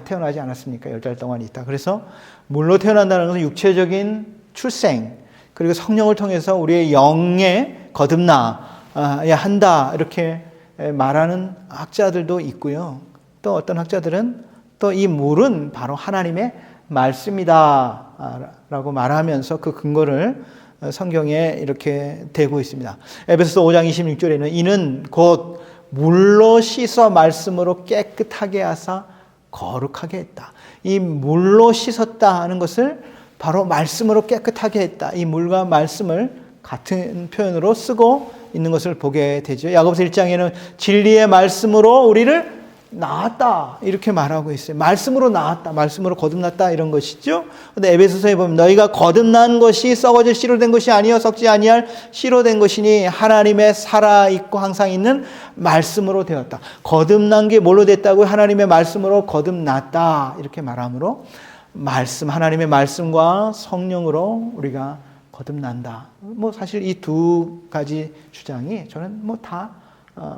태어나지 않았습니까? 10달 동안 있다. 그래서 물로 태어난다는 것은 육체적인 출생, 그리고 성령을 통해서 우리의 영에 거듭나야 한다. 이렇게 말하는 학자들도 있고요. 또 어떤 학자들은 또 이 물은 바로 하나님의 말씀이다 라고 말하면서 그 근거를 성경에 이렇게 대고 있습니다. 에베소서 5장 26절에는 이는 곧 물로 씻어 말씀으로 깨끗하게 하사 거룩하게 했다. 이 물로 씻었다 하는 것을 바로 말씀으로 깨끗하게 했다. 이 물과 말씀을 같은 표현으로 쓰고 있는 것을 보게 되죠. 야고보서 1장에는 진리의 말씀으로 우리를 나았다 이렇게 말하고 있어요. 말씀으로 나았다, 말씀으로 거듭났다 이런 것이죠. 근데 에베소서에 보면 너희가 거듭난 것이 썩어질 씨로 된 것이 아니요 썩지 아니할 씨로 된 것이니 하나님의 살아있고 항상 있는 말씀으로 되었다. 거듭난 게 뭘로 됐다고요? 하나님의 말씀으로 거듭났다 이렇게 말하므로 하나님의 말씀과 성령으로 우리가 거듭난다. 사실 이 두 가지 주장이 저는 다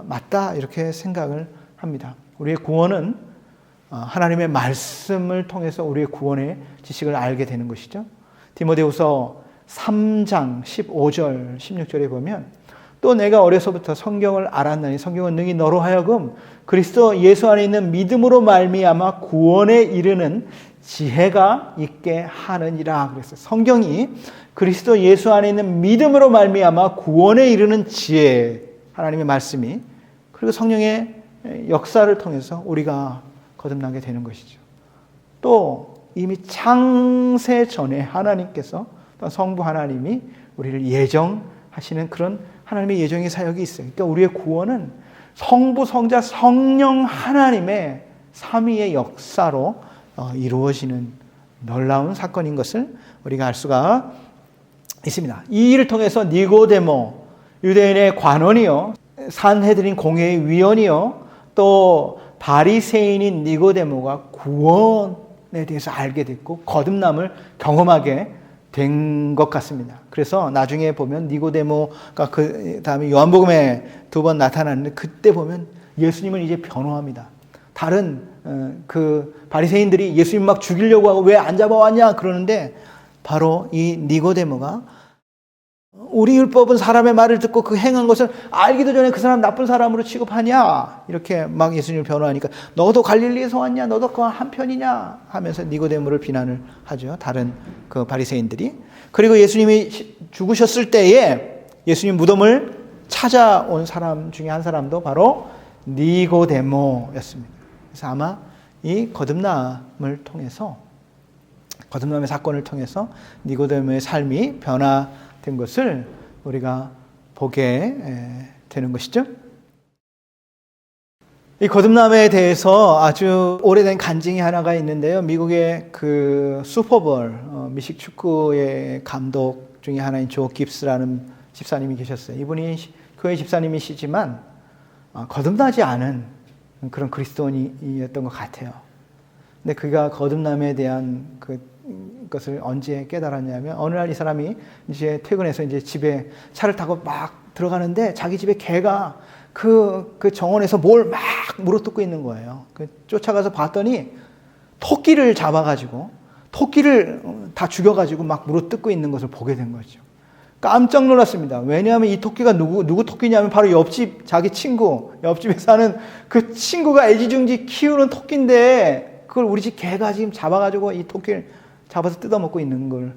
맞다 이렇게 생각을 합니다. 우리의 구원은 하나님의 말씀을 통해서 우리의 구원의 지식을 알게 되는 것이죠. 디모데후서 3장 15절 16절에 보면 또 내가 어려서부터 성경을 알았나니 성경은 능히 너로 하여금 그리스도 예수 안에 있는 믿음으로 말미암아 구원에 이르는 지혜가 있게 하느니라 그랬어요. 성경이 그리스도 예수 안에 있는 믿음으로 말미암아 구원에 이르는 지혜, 하나님의 말씀이, 그리고 성령의 역사를 통해서 우리가 거듭나게 되는 것이죠. 또 이미 창세 전에 하나님께서, 성부 하나님이 우리를 예정하시는 그런 하나님의 예정의 사역이 있어요. 그러니까 우리의 구원은 성부, 성자, 성령 하나님의 삼위의 역사로 이루어지는 놀라운 사건인 것을 우리가 알 수가 있습니다. 이 일을 통해서 니고데모, 유대인의 관원이요, 산헤드린 공회의 위원이요, 또 바리새인인 니고데모가 구원에 대해서 알게 됐고 거듭남을 경험하게 된 것 같습니다. 그래서 나중에 보면 니고데모가 그 다음에 요한복음에 두 번 나타나는데 그때 보면 예수님을 이제 변호합니다. 다른 그 바리새인들이 예수님 막 죽이려고 하고 왜 안 잡아왔냐 그러는데 바로 이 니고데모가 우리 율법은 사람의 말을 듣고 그 행한 것을 알기도 전에 그 사람 나쁜 사람으로 취급하냐 이렇게 막 예수님을 변호하니까 너도 갈릴리에서 왔냐 너도 그 한편이냐 하면서 니고데모를 비난을 하죠. 다른 그 바리새인들이. 그리고 예수님이 죽으셨을 때에 예수님 무덤을 찾아온 사람 중에 한 사람도 바로 니고데모였습니다. 그래서 아마 이 거듭남을 통해서, 거듭남의 사건을 통해서 니고데모의 삶이 변화된 것을 우리가 보게 되는 것이죠. 이 거듭남에 대해서 아주 오래된 간증이 하나가 있는데요. 미국의 그 슈퍼볼 미식 축구의 감독 중에 하나인 조 깁스라는 집사님이 계셨어요. 이분이 교회 집사님이시지만 거듭나지 않은 그런 그리스도인이었던 것 같아요. 근데 그가 거듭남에 대한 그것을 언제 깨달았냐면 어느 날 이 사람이 이제 퇴근해서 이제 집에 차를 타고 막 들어가는데 자기 집에 개가 그 정원에서 뭘 막 물어뜯고 있는 거예요. 쫓아가서 봤더니 토끼를 잡아가지고 토끼를 다 죽여가지고 막 물어뜯고 있는 것을 보게 된 거죠. 깜짝 놀랐습니다. 왜냐하면 이 토끼가 누구 토끼냐면 바로 옆집 자기 친구, 옆집에 사는 그 친구가 애지중지 키우는 토끼인데 그걸 우리 집 개가 지금 잡아가지고 이 토끼를 잡아서 뜯어먹고 있는 걸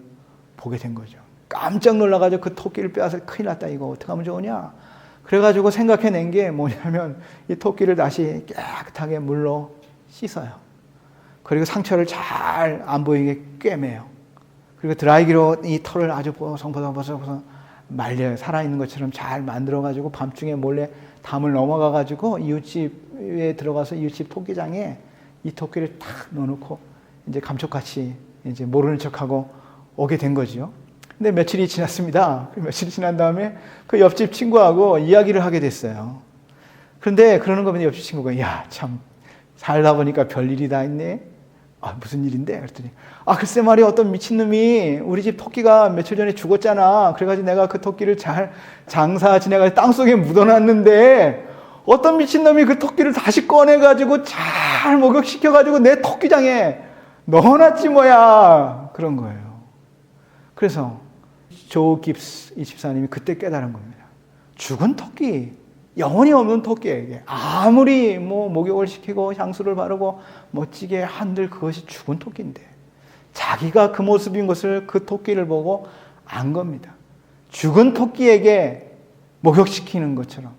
보게 된 거죠. 깜짝 놀라가지고 그 토끼를 빼앗아 큰일 났다 이거 어떻게 하면 좋으냐. 그래가지고 생각해낸 게 뭐냐면 이 토끼를 다시 깨끗하게 물로 씻어요. 그리고 상처를 잘 안 보이게 꿰매요. 그리고 드라이기로 이 털을 아주 보송보송 말려요. 살아있는 것처럼 잘 만들어가지고 밤중에 몰래 담을 넘어가가지고 이웃집에 들어가서 이웃집 토끼장에 이 토끼를 탁 넣어놓고 이제 감쪽같이 이제 모르는 척하고 오게 된 거죠. 근데 며칠이 지났습니다. 며칠이 지난 다음에 그 옆집 친구하고 이야기를 하게 됐어요. 그런데 그러는 거 보니 옆집 친구가 야, 참 살다 보니까 별일이 다 있네. 아, 무슨 일인데? 그랬더니 아, 글쎄 말이야, 어떤 미친놈이 우리 집 토끼가 며칠 전에 죽었잖아. 그래가지고 내가 그 토끼를 잘 장사 지내가지고 땅속에 묻어놨는데 어떤 미친놈이 그 토끼를 다시 꺼내가지고 잘 목욕시켜가지고 내 토끼장에 넣어놨지 뭐야. 그런 거예요. 그래서 조 깁스 이 집사님이 그때 깨달은 겁니다. 죽은 토끼, 영혼이 없는 토끼에게 아무리 목욕을 시키고 향수를 바르고 멋지게 한들 그것이 죽은 토끼인데 자기가 그 모습인 것을 그 토끼를 보고 안 겁니다. 죽은 토끼에게 목욕시키는 것처럼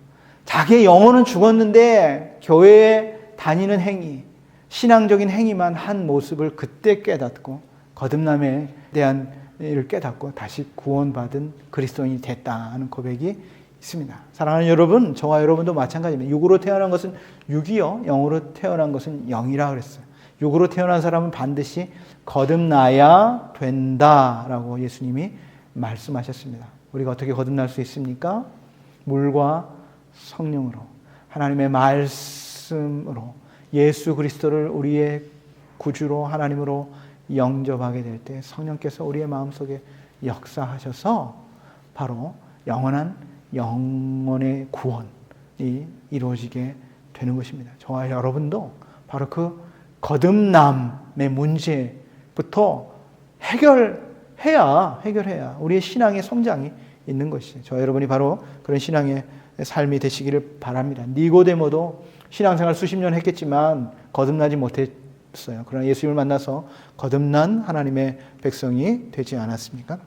자기의 영혼은 죽었는데 교회에 다니는 행위, 신앙적인 행위만 한 모습을 그때 깨닫고 거듭남에 대한 일을 깨닫고 다시 구원받은 그리스도인이 됐다는 고백이 있습니다. 사랑하는 여러분, 저와 여러분도 마찬가지입니다. 육으로 태어난 것은 육이요, 영으로 태어난 것은 영이라 그랬어요. 육으로 태어난 사람은 반드시 거듭나야 된다라고 예수님이 말씀하셨습니다. 우리가 어떻게 거듭날 수 있습니까? 물과 성령으로, 하나님의 말씀으로, 예수 그리스도를 우리의 구주로 하나님으로 영접하게 될 때 성령께서 우리의 마음속에 역사하셔서 바로 영원의 구원이 이루어지게 되는 것입니다. 저와 여러분도 바로 그 거듭남의 문제부터 해결해야 우리의 신앙의 성장이 있는 것이죠. 저와 여러분이 바로 그런 신앙의 삶이 되시기를 바랍니다. 니고데모도 신앙생활 수십 년 했겠지만 거듭나지 못했어요. 그러나 예수님을 만나서 거듭난 하나님의 백성이 되지 않았습니까?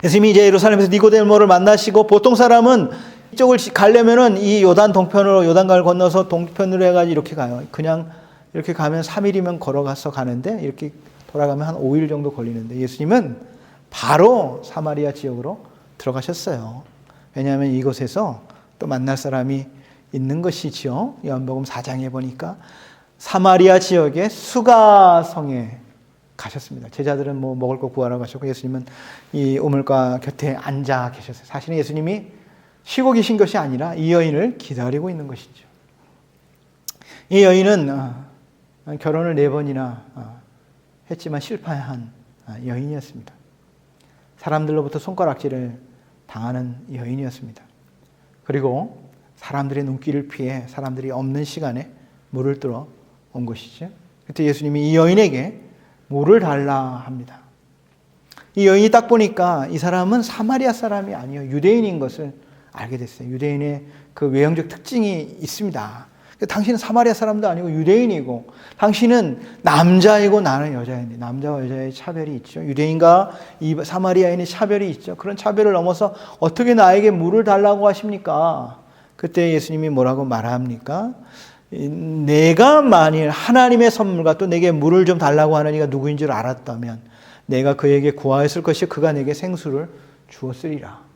예수님이 이제 예루살렘에서 니고데모를 만나시고 보통 사람은 이쪽을 가려면은 이 요단 동편으로 요단강을 건너서 동편으로 해가지고 이렇게 가요. 그냥 이렇게 가면 3일이면 걸어가서 가는데 이렇게 돌아가면 한 5일 정도 걸리는데 예수님은 바로 사마리아 지역으로 들어가셨어요. 왜냐하면 이곳에서 또 만날 사람이 있는 것이죠. 요한복음 4장에 보니까 사마리아 지역의 수가성에 가셨습니다. 제자들은 먹을 거 구하러 가셨고 예수님은 이 우물가 곁에 앉아 계셨어요. 사실은 예수님이 쉬고 계신 것이 아니라 이 여인을 기다리고 있는 것이죠. 이 여인은 결혼을 4번이나 했지만 실패한 여인이었습니다. 사람들로부터 손가락질을 당하는 여인이었습니다. 그리고 사람들의 눈길을 피해 사람들이 없는 시간에 물을 들어 온 것이죠. 그때 예수님이 이 여인에게 물을 달라 합니다. 이 여인이 딱 보니까 이 사람은 사마리아 사람이 아니요 유대인인 것을 알게 됐어요. 유대인의 그 외형적 특징이 있습니다. 당신은 사마리아 사람도 아니고 유대인이고 당신은 남자이고 나는 여자인데 남자와 여자의 차별이 있죠. 유대인과 이 사마리아인의 차별이 있죠. 그런 차별을 넘어서 어떻게 나에게 물을 달라고 하십니까? 그때 예수님이 뭐라고 말합니까? 내가 만일 하나님의 선물과 또 내게 물을 좀 달라고 하는 이가 누구인 줄 알았다면 내가 그에게 구하였을 것이요 그가 내게 생수를 주었으리라.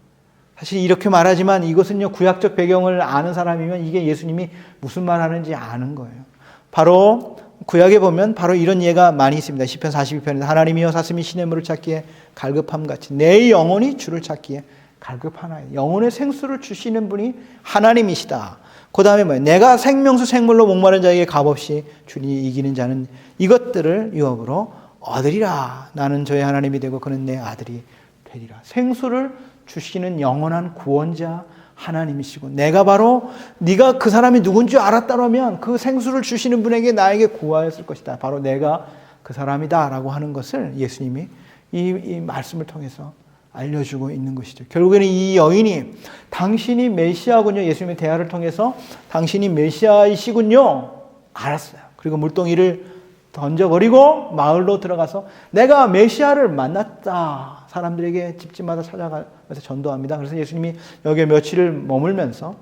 사실 이렇게 말하지만 이것은요 구약적 배경을 아는 사람이면 이게 예수님이 무슨 말 하는지 아는 거예요. 바로 구약에 보면 바로 이런 예가 많이 있습니다. 시편 42편에서 하나님이여 사슴이 시냇물을 찾기에 갈급함같이 내 영혼이 주를 찾기에 갈급하나이다. 영혼의 생수를 주시는 분이 하나님이시다. 그 다음에 뭐예요? 내가 생명수 생물로 목마른 자에게 값없이 주니 이기는 자는 이것들을 유업으로 얻으리라. 나는 저의 하나님이 되고 그는 내 아들이 되리라. 생수를 주시는 영원한 구원자 하나님이시고 내가 바로 네가 그 사람이 누군지 알았다면 그 생수를 주시는 분에게 나에게 구하였을 것이다. 바로 내가 그 사람이다 라고 하는 것을 예수님이 이 말씀을 통해서 알려주고 있는 것이죠. 결국에는 이 여인이 당신이 메시아군요. 예수님의 대화를 통해서 당신이 메시아이시군요. 알았어요. 그리고 물동이를 던져버리고 마을로 들어가서 내가 메시아를 만났다. 사람들에게 집집마다 찾아가면서 전도합니다. 그래서 예수님이 여기에 며칠을 머물면서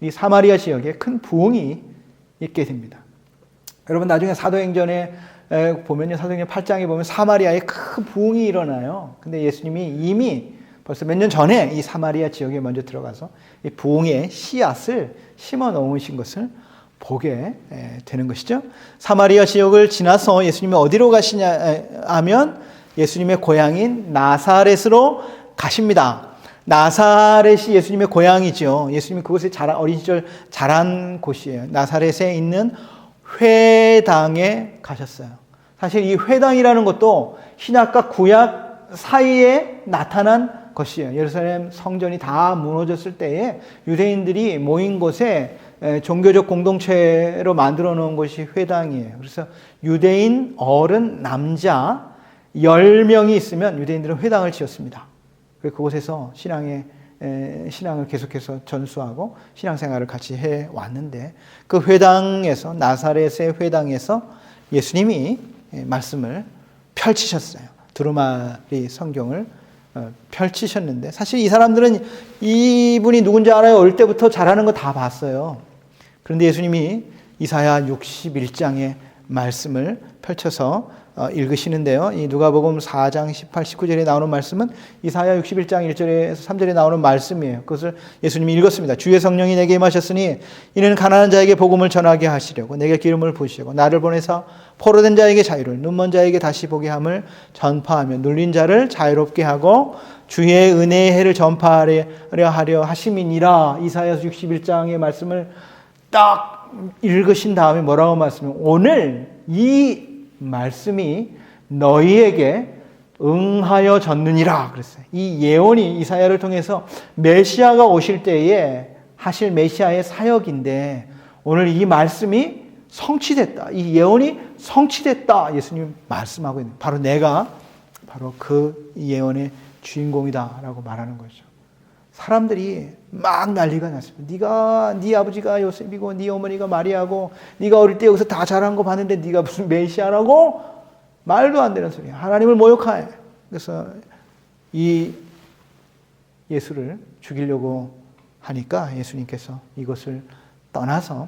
이 사마리아 지역에 큰 부흥이 있게 됩니다. 여러분 나중에 사도행전에 보면요. 사도행전 8장에 보면 사마리아에 큰 부흥이 일어나요. 근데 예수님이 이미 벌써 몇 년 전에 이 사마리아 지역에 먼저 들어가서 이 부흥의 씨앗을 심어 놓으신 것을 보게 되는 것이죠. 사마리아 지역을 지나서 예수님이 어디로 가시냐 하면 예수님의 고향인 나사렛으로 가십니다. 나사렛이 예수님의 고향이죠. 예수님이 그곳에 어린 시절 자란 곳이에요. 나사렛에 있는 회당에 가셨어요. 사실 이 회당이라는 것도 신약과 구약 사이에 나타난 것이에요. 예루살렘 성전이 다 무너졌을 때에 유대인들이 모인 곳에 종교적 공동체로 만들어 놓은 것이 회당이에요. 그래서 유대인 어른 남자 10명이 있으면 유대인들은 회당을 지었습니다. 그곳에서 신앙을 계속해서 전수하고 신앙생활을 같이 해왔는데 그 회당에서 나사렛의 회당에서 예수님이 말씀을 펼치셨어요. 두루마리 성경을 펼치셨는데 사실 이 사람들은 이분이 누군지 알아요? 어릴 때부터 잘하는 거 다 봤어요. 그런데 예수님이 이사야 61장의 말씀을 펼쳐서 읽으시는데요. 이 누가복음 4장 18, 19절에 나오는 말씀은 이사야 61장 1절에서 3절에 나오는 말씀이에요. 그것을 예수님이 읽었습니다. 주의 성령이 내게 임하셨으니 이는 가난한 자에게 복음을 전하게 하시려고 내게 기름을 부으시고 나를 보내사 포로된 자에게 자유를 눈먼 자에게 다시 보게 함을 전파하며 눌린 자를 자유롭게 하고 주의 은혜의 해를 전파하려 하려 하심이니라. 이사야 61장의 말씀을 딱 읽으신 다음에 뭐라고 말씀해요? 오늘 이 말씀이 너희에게 응하여졌느니라 그랬어요. 이 예언이 이사야를 통해서 메시아가 오실 때에 하실 메시아의 사역인데 오늘 이 말씀이 성취됐다. 이 예언이 성취됐다. 예수님 말씀하고 있는 바로 내가 바로 그 예언의 주인공이다라고 말하는 거죠. 사람들이 막 난리가 났습니다. 네 아버지가 요셉이고 네 어머니가 마리아고 네가 어릴 때 여기서 다 자란 거 봤는데 네가 무슨 메시아라고? 말도 안 되는 소리야. 하나님을 모욕해. 그래서 이 예수를 죽이려고 하니까 예수님께서 이것을 떠나서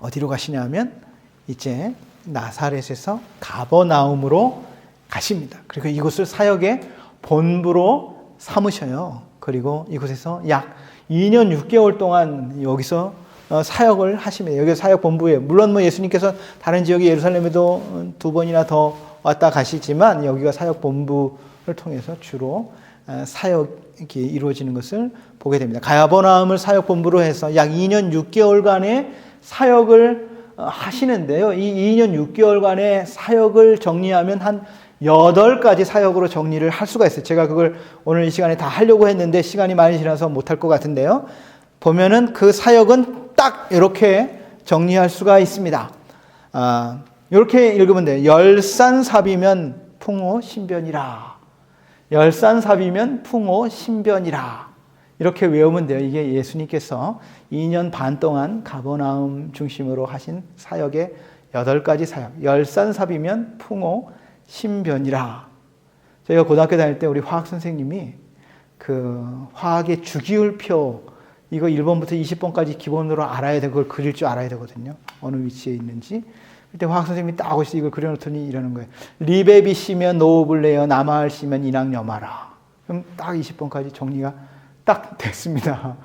어디로 가시냐면 이제 나사렛에서 가버나움으로 가십니다. 그리고 이곳을 사역의 본부로 삼으셔요. 그리고 이곳에서 약 2년 6개월 동안 여기서 사역을 하십니다. 여기 사역 본부에 물론 뭐 예수님께서 다른 지역에 예루살렘에도 2번이나 더 왔다 가시지만 여기가 사역 본부를 통해서 주로 사역이 이루어지는 것을 보게 됩니다. 가버나움을 사역 본부로 해서 약 2년 6개월간의 사역을 하시는데요. 이 2년 6개월간의 사역을 정리하면 한 8가지 사역으로 정리를 할 수가 있어요. 제가 그걸 오늘 이 시간에 다 하려고 했는데 시간이 많이 지나서 못할 것 같은데요. 보면은 그 사역은 딱 이렇게 정리할 수가 있습니다. 이렇게 읽으면 돼요. 열산삽이면 풍호 신변이라. 열산삽이면 풍호 신변이라. 이렇게 외우면 돼요. 이게 예수님께서 2년 반 동안 가버나움 중심으로 하신 사역의 8가지 사역. 열산삽이면 풍호 신변이라. 저희가 고등학교 다닐 때 우리 화학 선생님이 그 화학의 주기율표 이거 1번부터 20번까지 기본으로 알아야 되고 그걸 그릴 줄 알아야 되거든요. 어느 위치에 있는지. 그때 화학 선생님이 딱 오셔서 이걸 그려놓더니 이러는 거예요. 리베비 씨면 노블레어, 나마할 씨면 인왕여마라. 그럼 딱 20번까지 정리가 딱 됐습니다.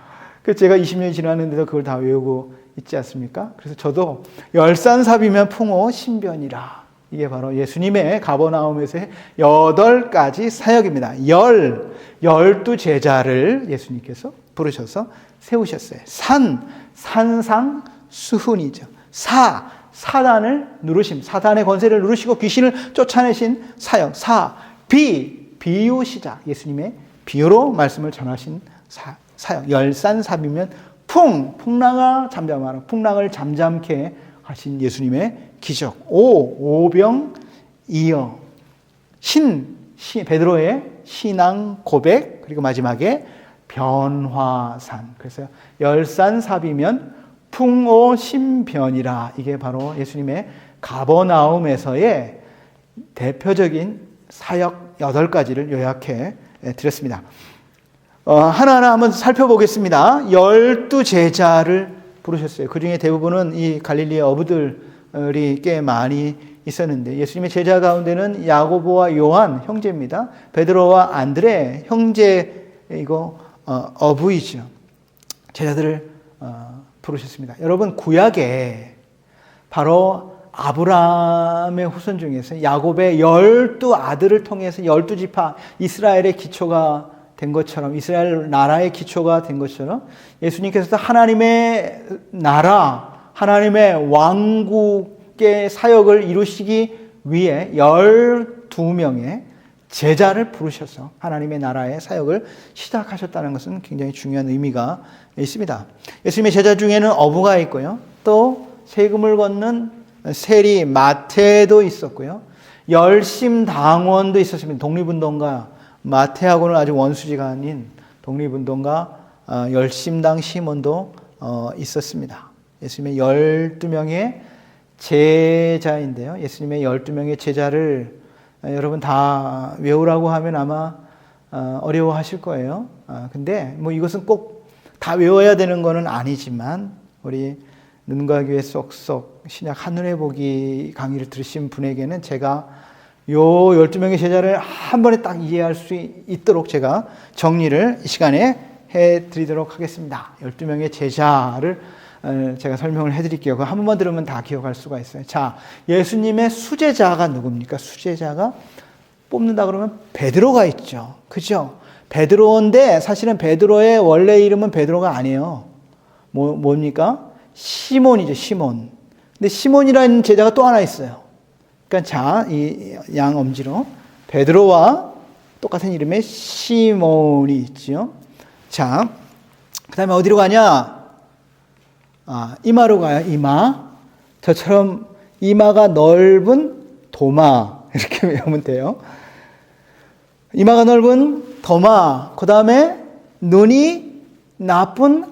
그래서 제가 20년이 지났는데도 그걸 다 외우고 있지 않습니까? 그래서 저도 열산삽이면 풍호 신변이라. 이게 바로 예수님의 가버나움에서의 8가지 사역입니다. 12제자를 예수님께서 부르셔서 세우셨어요. 산상 수훈이죠. 사단을 누르심, 사단의 권세를 누르시고 귀신을 쫓아내신 사역. 비유 시작. 예수님의 비유로 말씀을 전하신 사역. 열산삽이면 풍랑아 잠잠하라. 풍랑을 잠잠케 하신 예수님의 기적. 오병이어. 베드로의 신앙 고백. 그리고 마지막에 변화산. 그래서 열산삽이면 풍오신변이라. 이게 바로 예수님의 가버나움에서의 대표적인 사역 8가지를 요약해 드렸습니다. 하나하나 한번 살펴보겠습니다. 12제자를 부르셨어요. 그 중에 대부분은 이 갈릴리의 어부들이 꽤 많이 있었는데 예수님의 제자 가운데는 야고보와 요한 형제입니다. 베드로와 안드레 형제이고 어부이죠. 제자들을 부르셨습니다. 여러분, 구약에 바로 아브라함의 후손 중에서 야곱의 12아들을 통해서 12지파 이스라엘의 기초가 된 것처럼, 이스라엘 나라의 기초가 된 것처럼 예수님께서도 하나님의 나라, 하나님의 왕국의 사역을 이루시기 위해 12명의 제자를 부르셔서 하나님의 나라의 사역을 시작하셨다는 것은 굉장히 중요한 의미가 있습니다. 예수님의 제자 중에는 어부가 있고요. 또 세금을 걷는 세리 마태도 있었고요. 열심당원도 있었습니다. 독립운동가, 마태하고는 아주 원수지가 아닌 독립운동가 열심당 시몬도 있었습니다. 예수님의 12명의 제자인데요. 예수님의 12명의 제자를 여러분 다 외우라고 하면 아마 어려워하실 거예요. 근데 뭐 이것은 꼭 다 외워야 되는 거는 아니지만 우리 눈과 귀에 쏙쏙 신약 한눈에 보기 강의를 들으신 분에게는 제가 요 12명의 제자를 한 번에 딱 이해할 수 있도록 제가 정리를 이 시간에 해드리도록 하겠습니다. 12명의 제자를 제가 설명을 해드릴게요. 그거 한 번만 들으면 다 기억할 수가 있어요. 자, 예수님의 수제자가 누굽니까? 수제자가 뽑는다 그러면 베드로가 있죠. 그죠? 베드로인데 사실은 베드로의 원래 이름은 베드로가 아니에요. 뭡니까? 시몬이죠, 시몬. 근데 시몬이라는 제자가 또 하나 있어요. 그러니까 자, 이 양 엄지로 베드로와 똑같은 이름의 시몬이 있죠. 자, 그 다음에 어디로 가냐? 이마로 가요, 이마. 저처럼 이마가 넓은 도마. 이렇게 외우면 돼요. 이마가 넓은 도마. 그 다음에 눈이 나쁜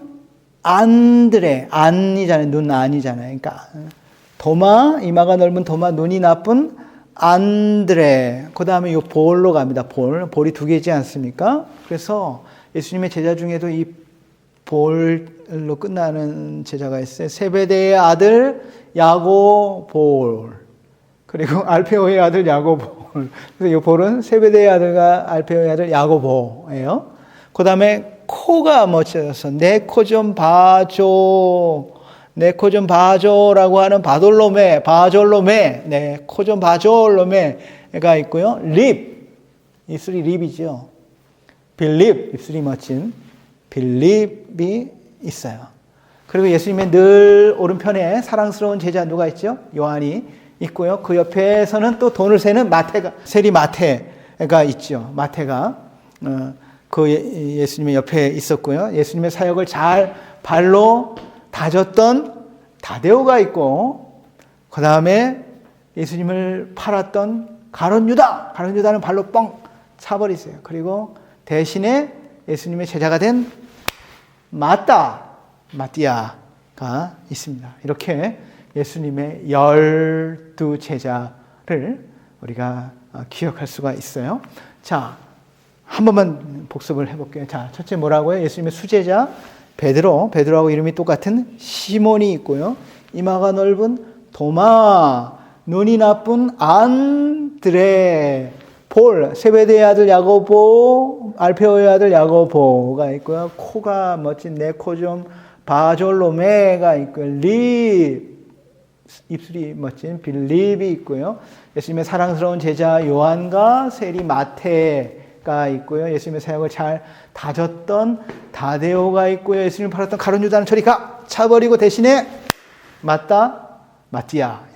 안드레. 안이잖아요. 눈 안이잖아요. 그러니까 도마, 이마가 넓은 도마, 눈이 나쁜 안드레. 그 다음에 이 볼로 갑니다. 볼이 두 개지 않습니까? 그래서 예수님의 제자 중에도 이 볼로 끝나는 제자가 있어요. 세베대의 아들 야고 볼. 그리고 알페오의 아들 야고 볼. 그래서 이 볼은 세베대의 아들과 알페오의 아들 야고보예요. 그 다음에 코가 멋져서 내 코 좀 봐줘. 내 코 좀 봐줘라고 하는 바돌로메, 네, 코 좀 봐줘로메가 있고요. 립, 입술이 립이죠. 빌립, 입술이 멋진 빌립이 있어요. 그리고 예수님의 늘 오른편에 사랑스러운 제자 누가 있죠? 요한이 있고요. 그 옆에서는 또 돈을 세는 세리 마태가 있죠. 마태가 그 예수님의 옆에 있었고요. 예수님의 사역을 잘 발로 다졌던 다데오가 있고, 그 다음에 예수님을 팔았던 가룟 유다는 발로 뻥 차버리세요. 그리고 대신에 예수님의 제자가 된 마띠아가 있습니다. 이렇게 예수님의 12제자를 우리가 기억할 수가 있어요. 자, 한 번만 복습을 해볼게요. 자, 첫째 뭐라고요? 예수님의 수제자 베드로하고 이름이 똑같은 시몬이 있고요. 이마가 넓은 도마, 눈이 나쁜 안드레, 볼, 세베대의 아들 야고보, 알페오의 아들 야고보가 있고요. 코가 멋진 내 코 좀 바졸로메가 있고요. 립, 입술이 멋진 빌립이 있고요. 예수님의 사랑스러운 제자 요한과 세리 마태가 있고요. 예수님의 사역을 잘 다졌던 다데오가 있고요. 예수님을 팔았던 가룟 유다는 저리 가! 차버리고 대신에 마띠아.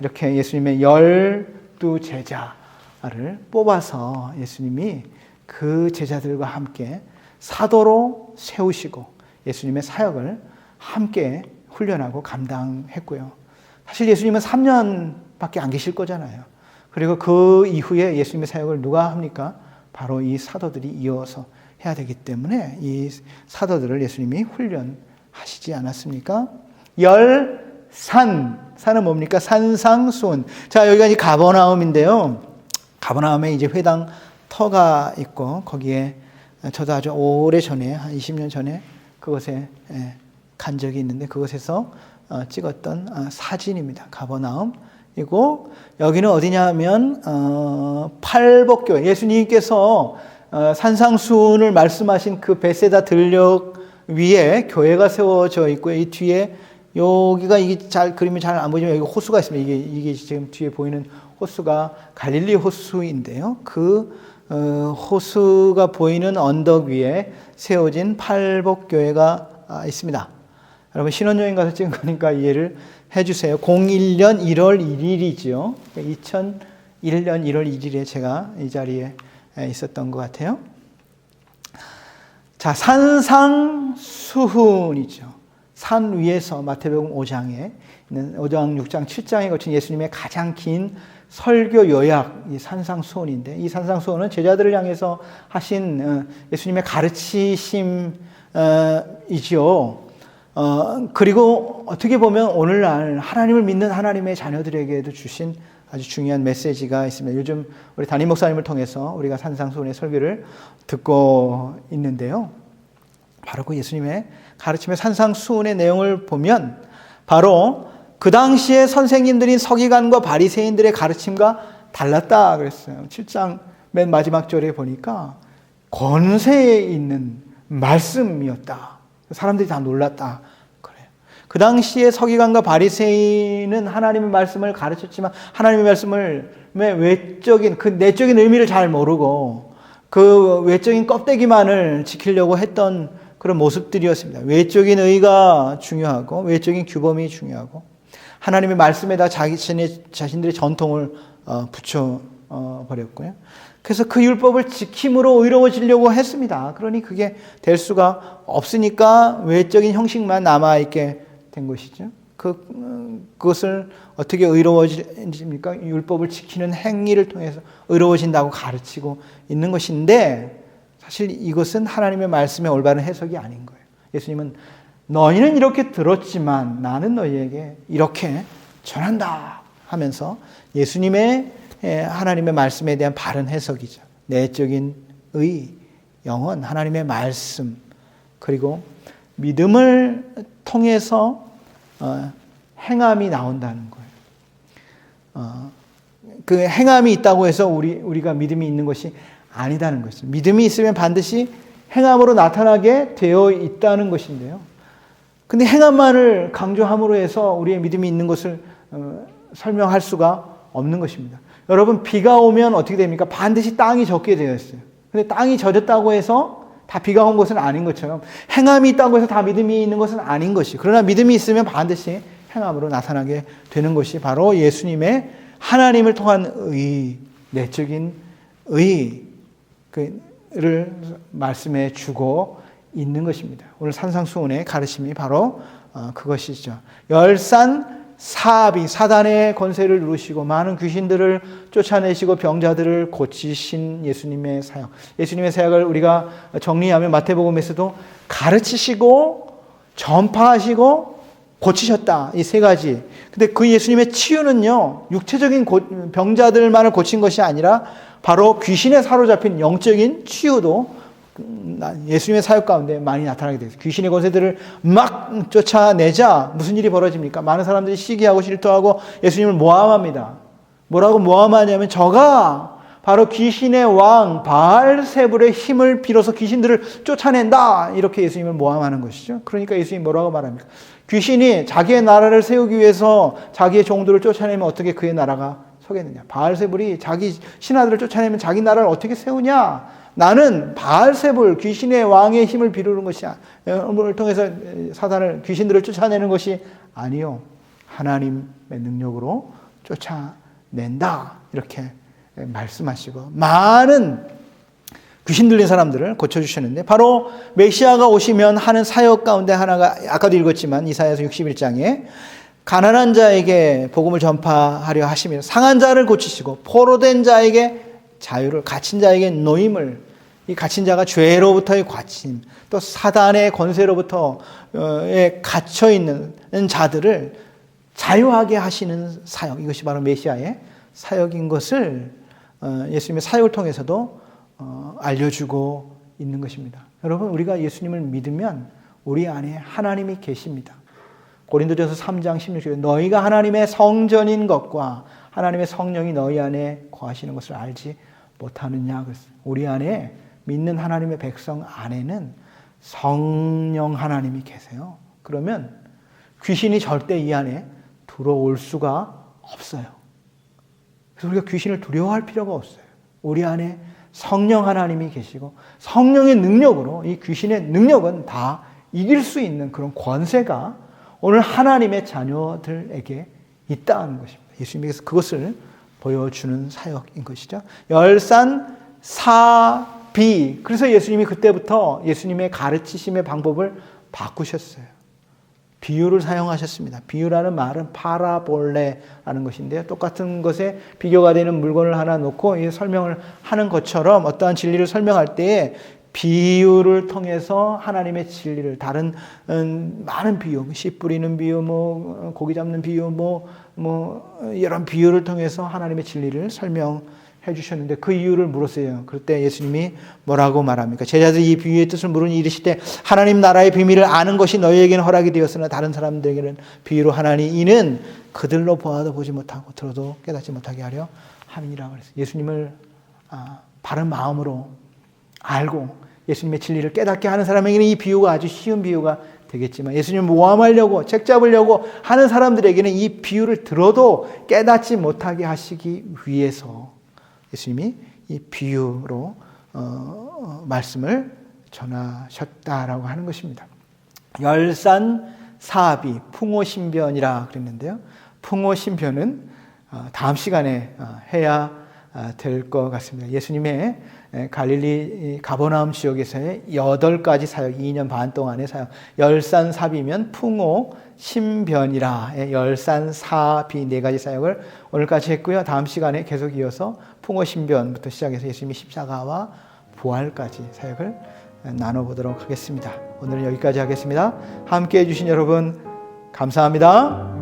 이렇게 예수님의 12제자를 뽑아서 예수님이 그 제자들과 함께 사도로 세우시고 예수님의 사역을 함께 훈련하고 감당했고요. 사실 예수님은 3년밖에 안 계실 거잖아요. 그리고 그 이후에 예수님의 사역을 누가 합니까? 바로 이 사도들이 이어서 해야 되기 때문에 이 사도들을 예수님이 훈련하시지 않았습니까? 산은 뭡니까? 산상수훈. 자, 여기가 이제 가버나움인데요. 가버나움에 이제 회당 터가 있고 거기에 저도 아주 오래 전에 한 20년 전에 그곳에 간 적이 있는데 그곳에서 찍었던 사진입니다. 가버나움이고 여기는 어디냐 하면 팔복교회. 예수님께서 산상수훈을 말씀하신 그 베세다 들녘 위에 교회가 세워져 있고요. 이 뒤에 여기가 이게 잘 그림이 잘 안 보이지만 여기 호수가 있습니다. 이게 지금 뒤에 보이는 호수가 갈릴리 호수인데요. 그 호수가 보이는 언덕 위에 세워진 팔복교회가 있습니다. 여러분 신혼여행 가서 찍은 거니까 이해를 해주세요. 01년 1월 1일이죠. 2001년 1월 1일에 제가 이 자리에 있었던 것 같아요. 자, 산상수훈이죠. 산 위에서 마태복음 5장에 있는 5장, 6장, 7장에 거친 예수님의 가장 긴 설교 요약, 이 산상수훈인데, 이 산상수훈은 제자들을 향해서 하신 예수님의 가르치심이지요. 그리고 어떻게 보면 오늘날 하나님을 믿는 하나님의 자녀들에게도 주신 아주 중요한 메시지가 있습니다. 요즘 우리 담임 목사님을 통해서 우리가 산상수훈의 설교를 듣고 있는데요. 바로 그 예수님의 가르침의 산상수훈의 내용을 보면 바로 그 당시에 선생님들인 서기관과 바리새인들의 가르침과 달랐다 그랬어요. 7장 맨 마지막 절에 보니까 권세에 있는 말씀이었다. 사람들이 다 놀랐다. 그래요. 그 당시에 서기관과 바리새인은 하나님의 말씀을 가르쳤지만 하나님의 말씀을 외적인 그 내적인 의미를 잘 모르고 그 외적인 껍데기만을 지키려고 했던 그런 모습들이었습니다. 외적인 의가 중요하고 외적인 규범이 중요하고 하나님의 말씀에다 자신들의 전통을 붙여버렸고요. 그래서 그 율법을 지킴으로 의로워지려고 했습니다. 그러니 그게 될 수가 없으니까 외적인 형식만 남아있게 된 것이죠. 그것을 어떻게 의로워집니까? 율법을 지키는 행위를 통해서 의로워진다고 가르치고 있는 것인데 사실 이것은 하나님의 말씀의 올바른 해석이 아닌 거예요. 예수님은 너희는 이렇게 들었지만 나는 너희에게 이렇게 전한다 하면서 예수님의 하나님의 말씀에 대한 바른 해석이죠. 내적인 의, 영혼, 하나님의 말씀, 그리고 믿음을 통해서 행함이 나온다는 거예요. 그 행함이 있다고 해서 우리가 믿음이 있는 것이 아니다는 것이죠. 믿음이 있으면 반드시 행함으로 나타나게 되어 있다는 것인데요. 근데 행함만을 강조함으로 해서 우리의 믿음이 있는 것을 설명할 수가 없는 것입니다. 여러분, 비가 오면 어떻게 됩니까? 반드시 땅이 젖게 되어 있어요. 근데 땅이 젖었다고 해서 다 비가 온 것은 아닌 것처럼 행함이 있다고 해서 다 믿음이 있는 것은 아닌 것이. 그러나 믿음이 있으면 반드시 행함으로 나타나게 되는 것이 바로 예수님의 하나님을 통한 의, 내적인 의를 말씀해 주고 있는 것입니다. 오늘 산상수훈의 가르침이 바로 그것이죠. 열산 사압이 사단의 권세를 누르시고 많은 귀신들을 쫓아내시고 병자들을 고치신 예수님의 사역. 예수님의 사역을 우리가 정리하면 마태복음에서도 가르치시고 전파하시고 고치셨다. 이 세 가지. 근데 그 예수님의 치유는요, 육체적인 병자들만을 고친 것이 아니라 바로 귀신에 사로잡힌 영적인 치유도 예수님의 사역 가운데 많이 나타나게 되었어요. 귀신의 권세들을 막 쫓아내자 무슨 일이 벌어집니까? 많은 사람들이 시기하고 질투하고 예수님을 모함합니다. 뭐라고 모함하냐면 저가 바로 귀신의 왕 바알세불의 힘을 빌어서 귀신들을 쫓아낸다. 이렇게 예수님을 모함하는 것이죠. 그러니까 예수님이 뭐라고 말합니까? 귀신이 자기의 나라를 세우기 위해서 자기의 종들을 쫓아내면 어떻게 그의 나라가 서겠느냐? 바알세불이 자기 신하들을 쫓아내면 자기 나라를 어떻게 세우냐? 나는 바알세불 귀신의 왕의 힘을 비루는 것이 을 통해서 사단을 귀신들을 쫓아내는 것이 아니요, 하나님의 능력으로 쫓아낸다. 이렇게 말씀하시고 많은 귀신 들린 사람들을 고쳐주셨는데 바로 메시아가 오시면 하는 사역 가운데 하나가 아까도 읽었지만 이사야서 61장에 가난한 자에게 복음을 전파하려 하시며 상한 자를 고치시고 포로된 자에게 자유를, 갇힌 자에게 노임을, 이 갇힌 자가 죄로부터의 갇힘, 또 사단의 권세로부터 갇혀있는 자들을 자유하게 하시는 사역, 이것이 바로 메시아의 사역인 것을 예수님의 사역을 통해서도 알려주고 있는 것입니다. 여러분, 우리가 예수님을 믿으면 우리 안에 하나님이 계십니다. 고린도전서 3장 16절에 너희가 하나님의 성전인 것과 하나님의 성령이 너희 안에 거하시는 것을 알지 못하느냐. 우리 안에 믿는 하나님의 백성 안에는 성령 하나님이 계세요. 그러면 귀신이 절대 이 안에 들어올 수가 없어요. 그래서 우리가 귀신을 두려워할 필요가 없어요. 우리 안에 성령 하나님이 계시고 성령의 능력으로 이 귀신의 능력은 다 이길 수 있는 그런 권세가 오늘 하나님의 자녀들에게 있다는 것입니다. 예수님께서 그것을 보여주는 사역인 것이죠. 열산사비. 그래서 예수님이 그때부터 예수님의 가르치심의 방법을 바꾸셨어요. 비유를 사용하셨습니다. 비유라는 말은 파라볼레라는 것인데요. 똑같은 것에 비교가 되는 물건을 하나 놓고 설명을 하는 것처럼 어떠한 진리를 설명할 때에 비유를 통해서 하나님의 진리를 다른 많은 비유, 씨 뿌리는 비유, 고기 잡는 비유, 이런 비유를 통해서 하나님의 진리를 설명해 주셨는데 그 이유를 물었어요. 그때 예수님이 뭐라고 말합니까? 제자들이 이 비유의 뜻을 물으니 이르시되 하나님 나라의 비밀을 아는 것이 너희에게는 허락이 되었으나 다른 사람들에게는 비유로 하나니 이는 그들로 보아도 보지 못하고 들어도 깨닫지 못하게 하려 함이라고 그랬어요. 예수님을 바른 마음으로 알고 예수님의 진리를 깨닫게 하는 사람에게는 이 비유가 아주 쉬운 비유가 되겠지만 예수님을 모함하려고 책 잡으려고 하는 사람들에게는 이 비유를 들어도 깨닫지 못하게 하시기 위해서 예수님이 이 비유로 말씀을 전하셨다라고 하는 것입니다. 열산사비, 풍호신변이라 그랬는데요. 풍호신변은 다음 시간에 해야 될 것 같습니다. 예수님의 갈릴리 가버나움 지역에서의 8가지 사역, 2년 반 동안의 사역, 열산사비면 풍호, 신변이라 열산사비 4가지 사역을 오늘까지 했고요. 다음 시간에 계속 이어서 풍호, 신변부터 시작해서 예수님의 십자가와 부활까지 사역을 나눠보도록 하겠습니다. 오늘은 여기까지 하겠습니다. 함께해 주신 여러분 감사합니다.